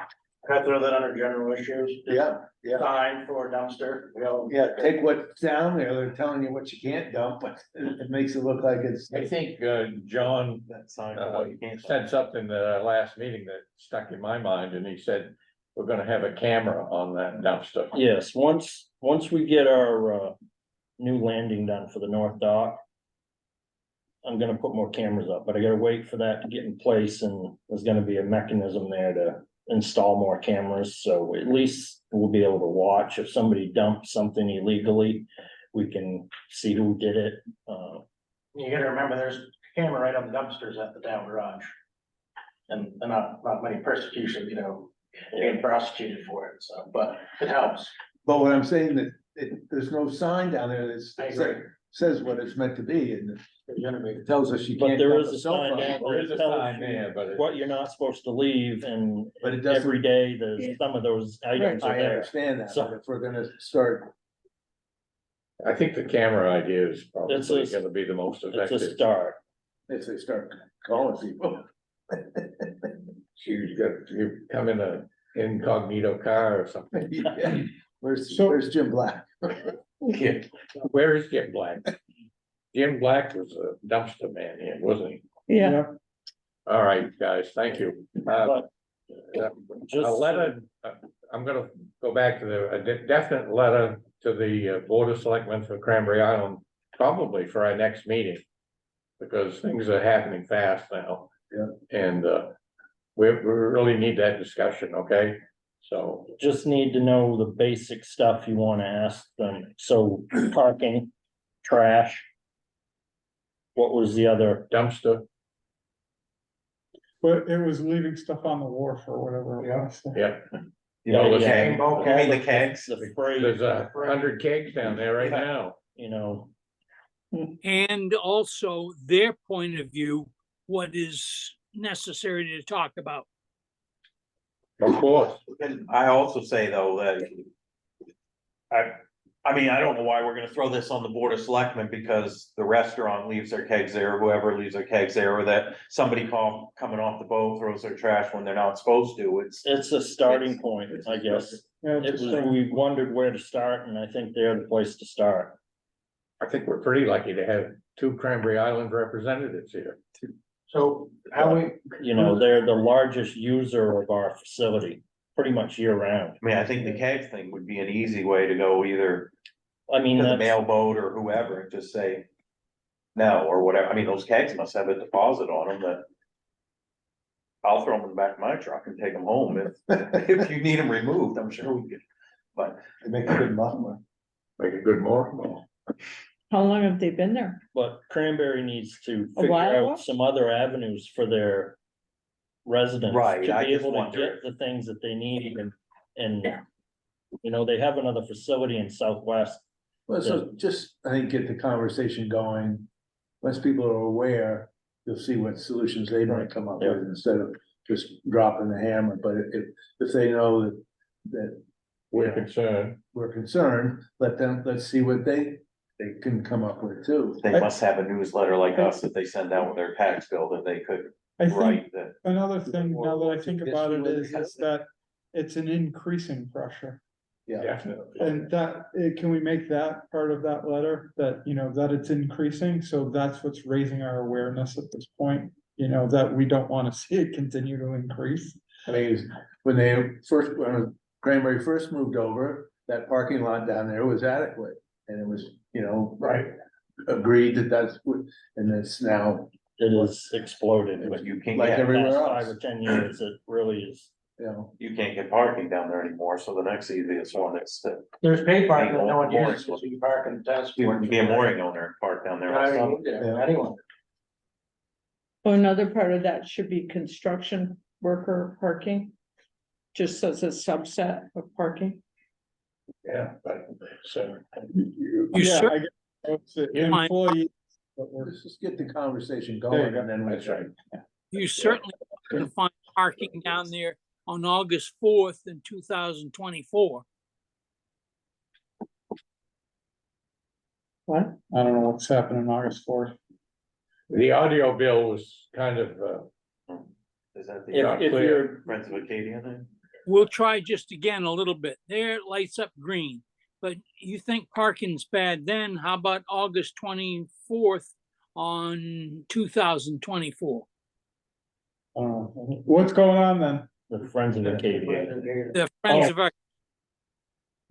I throw that under general issues? Yeah. Sign for dumpster, you know. Yeah, take what's down there, they're telling you what you can't dump, but it makes it look like it's. I think, John, That sign for what you can't. said something at our last meeting that stuck in my mind, and he said, we're gonna have a camera on that dumpster. Yes, once we get our new landing done for the north dock, I'm gonna put more cameras up, but I gotta wait for that to get in place, and there's gonna be a mechanism there to install more cameras, so at least we'll be able to watch if somebody dumps something illegally. We can see who did it. You gotta remember, there's a camera right on the dumpsters at the town garage. And not many persecutions, you know, being prosecuted for it, so, but it helps. But what I'm saying that there's no sign down there I that agree. says what it's meant to be, and There's gonna be. it tells us you But can't. there dump is a cell sign phone. down There is a that tells sign you there, but what you're not supposed to leave, and But it doesn't. every day there's some of those items are I there. understand that, So- but if we're gonna start, I think the camera idea is probably It's a- gonna be the most It's a effective. start. if they start calling people. You come in a incognito car or something. Yeah. Where's So- Jim Black? Yeah. Where is Jim Black? Jim Black was a dumpster man here, wasn't he? Yeah. All right, guys, thank you. But A just, letter, I'm gonna go back to a definite letter to the Board of Selectmen for Cranberry Island, probably for our next meeting. Because things are happening fast now. Yeah. And we really need that discussion, okay? So, just need to know the basic stuff you wanna ask them, so parking, trash. What was the other, dumpster, But it was leaving stuff on the wharf or whatever it was. yeah, You know, the Yeah, keg, you mean the kegs? the freight, there's 100 kegs down there right now. you know, And also their point of view, what is necessary to talk about. Of course, And I also say though that. I mean, I don't know why we're gonna throw this on the Board of Selectmen, because the restaurant leaves their kegs there, whoever leaves their kegs there, or that somebody coming off the boat throws their trash when they're not supposed to, it's a starting point, I guess. Yeah, It just was, like- we wondered where to start, and I think they're the place to start. I think we're pretty lucky to have 2 Cranberry Island representatives here. So how we, You know, they're the largest user of our facility, pretty much year round. I mean, I think the keg thing would be an easy way to go, either I mean, to the that's, mailboat or whoever, and just say. No, or whatever, I mean, those kegs must have a deposit on them that. I'll throw them in the back of my truck and take them home if, if you need them removed, I'm sure we could, but. they make a good muffler. Make a good more. How long have they been there? but Cranberry needs to A figure while? out some other avenues for their residents. Right, To I be just able to wonder get the things that they need and, you know, they have another facility in Southwest. Well, so just, I think, get the conversation going. Once people are aware, you'll see what solutions they might come up with instead of just dropping the hammer. But if they know that We're concerned. we're concerned, let's see what they can come up with too. They must have a newsletter like us that they send out with their tax bill that they could I think write that. another thing, now that I think about it, is Yes. that it's an increasing pressure. Yeah, Definitely. And that, can we make that part of that letter, that, you know, that it's increasing, so that's what's raising our awareness at this point? You know, that we don't wanna see it continue to increase. I mean, when Cranberry first moved over, that parking lot down there was adequate. And it was, you know, Right. agreed that that's what, and it's now, It is exploded, But you can't Like get, everywhere past else. 5 or 10 years, it really is. you know. you can't get parking down there anymore, so the next easiest one is to. There's paid parking that no one Mooring. uses, so you park in the tennis You court. can be a mooring owner and park down there. Not all even summer. anyone. Oh, another part of that should be construction worker parking. Just as a subset of parking. Yeah, but so. You Yeah, cer- I guess it's Yeah. employees. But we're, Let's just get the conversation There you going go. and then we That's right. You certainly can find parking down there on August 4th in 2024. what? I don't know what's happening August 4th. The audio bill was kind of, Is that Not the If clear. you're, Friends of Acadia thing? We'll try just again a little bit. There it lights up green. But you think parking's bad then, how about August 24th on 2024? What's going on then? the Friends of Acadia, The Friends of our,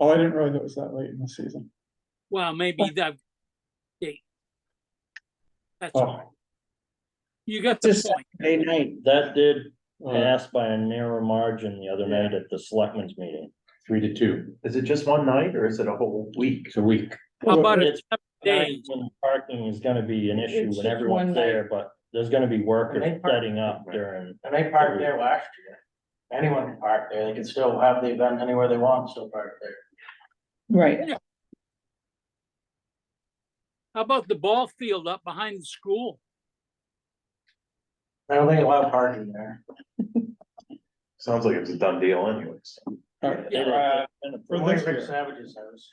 Oh, I didn't realize it was that late in the season. well, maybe that date. That's all. Oh, You got the Just point. Saturday night. that did pass by a narrow margin the other night at the selectmen's meeting. 3-2. Is it just one night or is it a whole week? It's a week. How about it It's 7 days? When parking is gonna be an issue It's when just everyone's one there, but there's gonna be workers And they park- setting up during. And they parked there last year. Anyone can park there, they can still have the event anywhere they want, still park there. Right. How about the ball field up behind the school? I don't think allow parking there. Sounds like it's a done deal anyways. for Only this Rick year. Savage's house.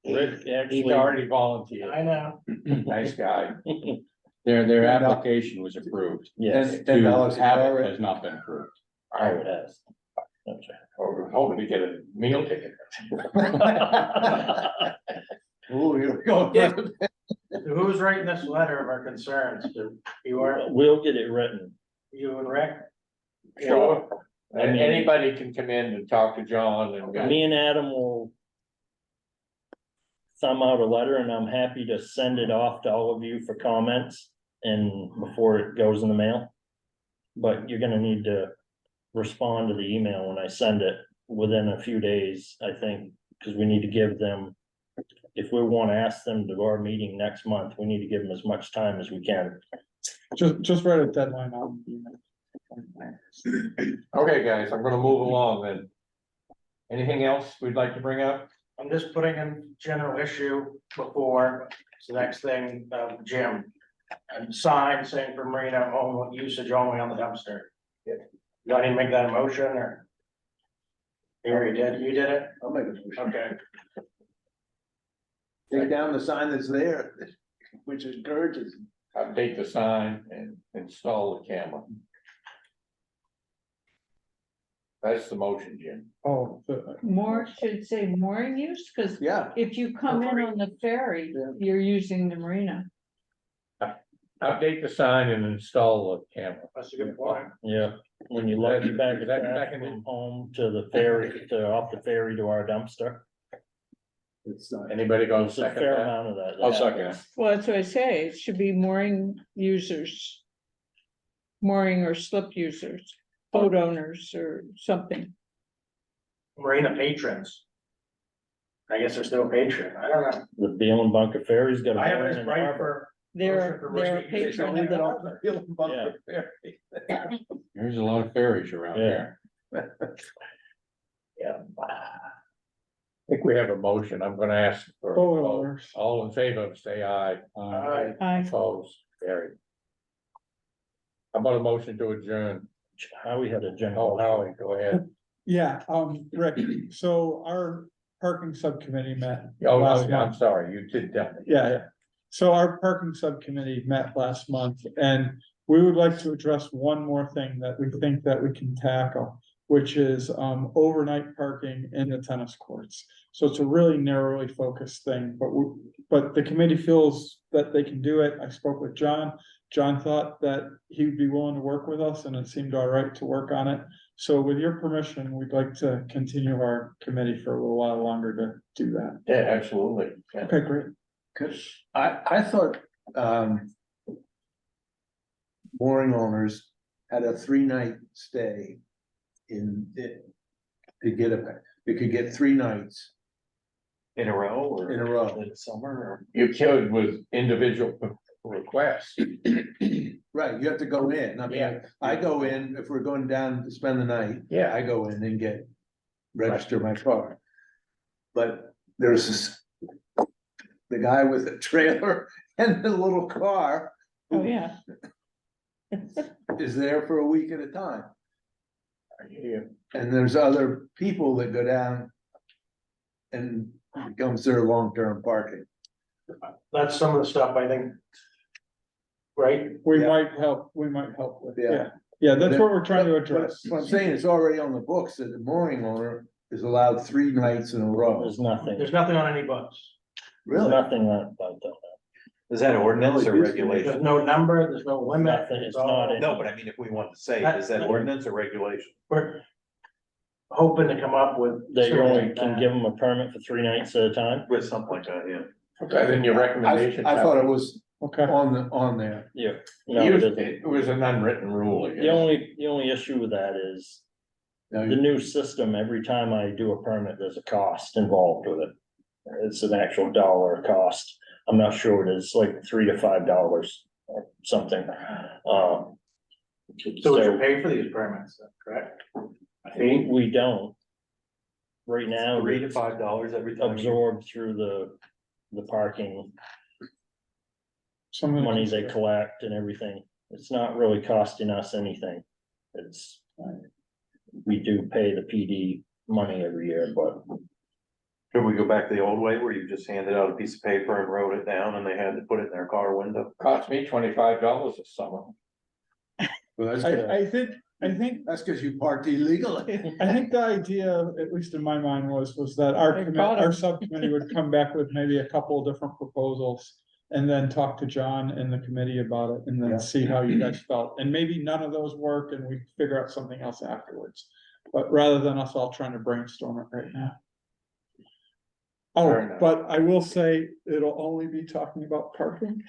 Rick He's actually, already volunteered. I know. Nice guy. Their application was approved. yes, $10 Have an hour. it has not been approved. oh, it has. That's We're hoping to get a meal ticket. right. Oh, here we go. Yeah. Who's writing this letter of our concerns? You are, We'll get it written. you and Rick? Sure. I mean- Anybody can come in and talk to John and. Me and Adam will thumb out a letter and I'm happy to send it off to all of you for comments and before it goes in the mail. But you're gonna need to respond to the email when I send it within a few days, I think, because we need to give them. If we want to ask them to our meeting next month, we need to give them as much time as we can. Just write a deadline on. Okay, guys, I'm gonna move along then. Anything else we'd like to bring up? I'm just putting in general issue before, it's the next thing, Jim. And sign saying for Marina home usage only on the dumpster. You don't need to make that a motion or? You already did, you did it? I'll make a motion. Okay. Take down the sign that's there, which encourages. Update the sign and install the camera. That's the motion, Jim. Oh, More should say mooring use, because Yeah. if you come in on the ferry, Yeah. you're using the marina. Update the sign and install the camera. That's a good point. Yeah, when you look back Is that back back in from home to the ferry, to off the ferry to our dumpster. It's not. Anybody gonna There's a second fair that? amount of that. I'll second happens. Well, that's what I say, it should be mooring users. Mooring or slip users, boat owners or something. Marina patrons. I guess they're still patron, I don't know. The Beal and Bunker Ferry's got a. I have mooring this in the right harbor. They're a Motion for patron Marina of usage the only. There's a lot of ferries around here. Yeah. I think we have a motion. I'm gonna ask for a boat vote. owners. All in favor, say aye. Aye. Opposed, carried. How about a motion to adjourn? Howie had a Oh, general. Howie, go ahead. Yeah, Rick, so our parking subcommittee met. Oh, last I'm month. sorry, you did tell me. Yeah. So our parking subcommittee met last month and we would like to address one more thing that we think that we can tackle, which is overnight parking in the tennis courts. So it's a really narrowly focused thing, but the committee feels that they can do it. I spoke with John. John thought that he would be willing to work with us and it seemed all right to work on it. So with your permission, we'd like to continue our committee for a little while longer to do that. Yeah, absolutely. Yeah. Okay, great. Cause I thought, mooring owners had a 3-night stay in it. To get they could get 3 nights In a row or? in a row. In summer or? You killed with individual requests. Right, you have to go in. I mean, Yeah. I go in, if we're going down to spend the night, Yeah. I go in and register my car. But there's the guy with the trailer and the little car. Oh, yeah. Is there for a week at a time. Yeah. And there's other people that go down. And becomes their long-term parking. That's some of the stuff I think. Right? We Yeah. might help with, Yeah. yeah. Yeah, that's what we're trying to address. What I'm saying, it's already on the books that the mooring owner is allowed 3 nights in a row. There's nothing, There's nothing on any books. there's Really? nothing about that. Is that ordinance or There's regulation? no number, there's no limit. Nothing, it's not in- No, but I mean, if we want to say, is that ordinance or regulation? We're hoping to come up with. That you something only like can that. give them a permit for 3 nights at a time? With something like that, yeah. Okay, then your recommendation. I thought it was Okay, on there. Yeah. No, it isn't. It was an unwritten rule. I guess. The only issue with that is Now, the new system, every time I do a permit, there's a cost involved with it. It's an actual dollar cost. I'm not sure it is like $3 to $5 or something. So we should pay for these permits, correct? We don't. Right now. $3 to it's $5 every time. Absorbed through the parking some of the- money they collect and everything. It's not really costing us anything. It's, we do pay the PD money every year, but Could we go back to the old way where you just handed out a piece of paper and wrote it down and they had to put it in their car window? Cost me $25 this summer. Well, that's I think that's because you parked illegally. I think the idea, at least in my mind, was that our They caught our him. subcommittee would come back with maybe a couple of different proposals. And then talk to John and the committee about it and Yeah. then see how you guys felt. And maybe none of those work and we figure out something else afterwards. But rather than us all trying to brainstorm it right now. Fair Oh, enough. but I will say it'll only be talking about parking.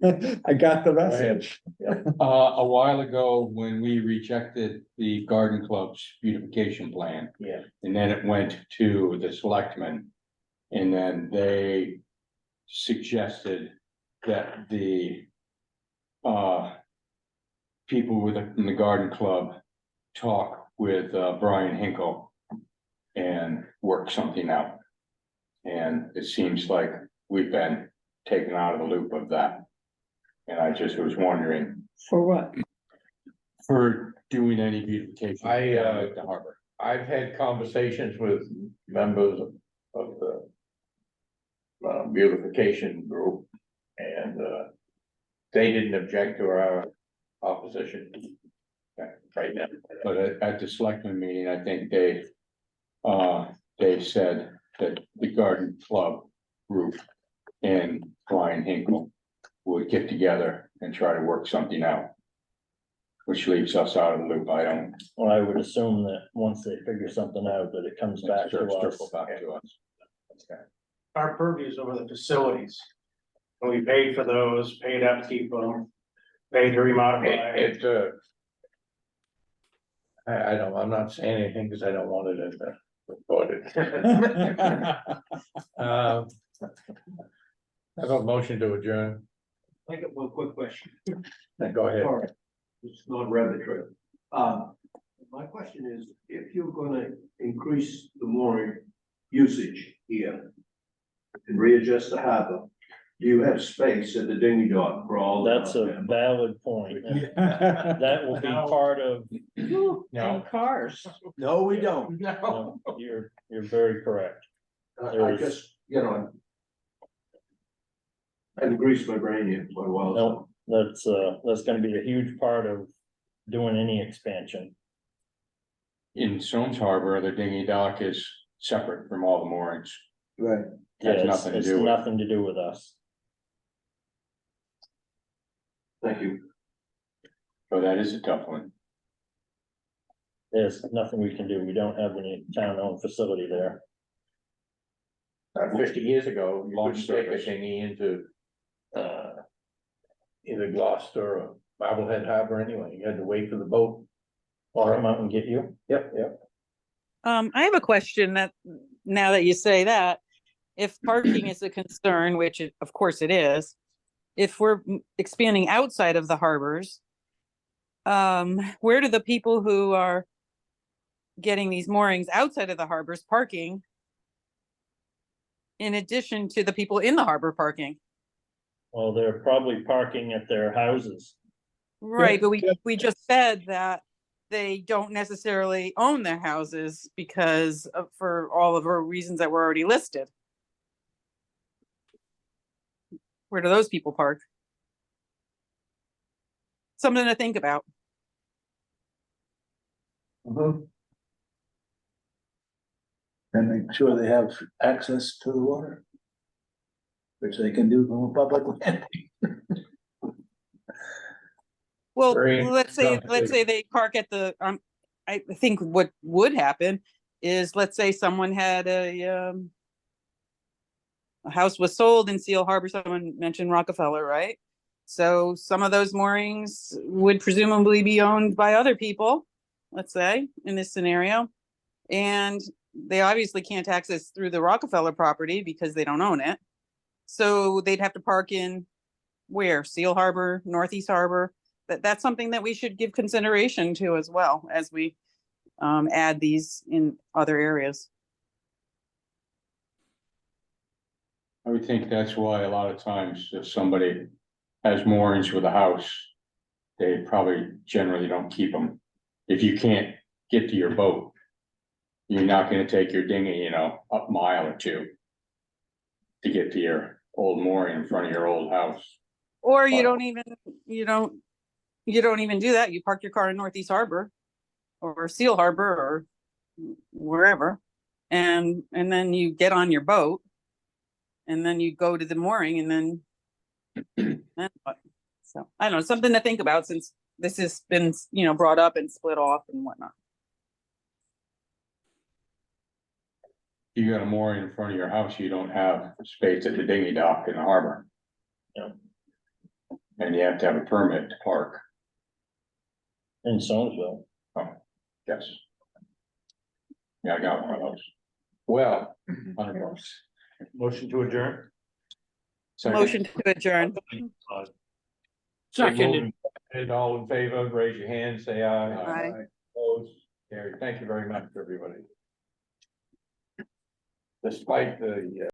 I got the message. A while ago, when we rejected the garden club's beautification plan. Yeah. And then it went to the selectmen. And then they suggested that the people in the garden club talk with Brian Hinkle and work something out. And it seems like we've been taken out of the loop of that. And I just was wondering, For what? for doing any beautification down at the harbor. I've had conversations with members of the beautification group, and they didn't object to our opposition right now. But at the selectmen meeting, I think they said that the garden club group and Brian Hinkle would get together and try to work something out. Which leaves us out of the loop. I don't. Well, I would assume that once they figure something out, that it comes back to us. Circle back to us. Our purview is over the facilities. And we paid for those, paid upkeep them, paid to remodify. It, I don't, I'm not saying anything because I don't want it in the recorded. Have a motion to adjourn. I got one quick question. Then go ahead. All right. It's not rabbit trail. My question is, if you're gonna increase the mooring usage here and readjust the harbor, do you have space at the dinghy dock for all? That's a valid point. That will be part of, And cars. No, we don't. no, you're very correct. I just, I haven't greased my brain yet for a while. No, that's gonna be a huge part of doing any expansion. In Stones Harbor, the dinghy dock is separate from all the moorings. Right. Yeah, Has it's nothing to it's do with. nothing to do with us. Thank you. So that is a tough one. There's nothing we can do. We don't have any town-owned facility there. 50 years ago, you Launch couldn't take a service. dinghy into either Gloucester or Marblehead Harbor anyway. You had to wait for the boat. Or come out and get you. Yep, yep. I have a question that, now that you say that, if parking is a concern, which of course it is, if we're expanding outside of the harbors, where do the people who are getting these moorings outside of the harbors parking in addition to the people in the harbor parking? Well, they're probably parking at their houses. Right, but yeah. we just said that they don't necessarily own their houses because of, for all of our reasons that were already listed. Where do those people park? Something to think about. And make sure they have access to the water. Which they can do from a public landing. Well, Very let's say complicated. they park at the, I think what would happen is, let's say someone had a house was sold in Seal Harbor, someone mentioned Rockefeller, right? So some of those moorings would presumably be owned by other people, let's say, in this scenario. And they obviously can't access through the Rockefeller property because they don't own it. So they'd have to park in where? Seal Harbor, Northeast Harbor. That's something that we should give consideration to as well as we add these in other areas. I would think that's why a lot of times if somebody has moorings with a house, they probably generally don't keep them. If you can't get to your boat, you're not gonna take your dinghy, a mile or two to get to your old mooring in front of your old house. Or you don't even do that. You park your car in Northeast Harbor or Seal Harbor or wherever. And then you get on your boat and then you go to the mooring and then what? So I don't know, something to think about since this has been, brought up and split off and whatnot. You got a mooring in front of your house, you don't have space at the dinghy dock in the harbor. And you have to have a permit to park, In Sonesville. yes. Yeah, I got one of those, Well, $100. Motion to adjourn? Motion to adjourn. Seconded. and all in favor, raise your hand, say aye. Aye. Opposed, carried. Thank you very much, everybody. Despite the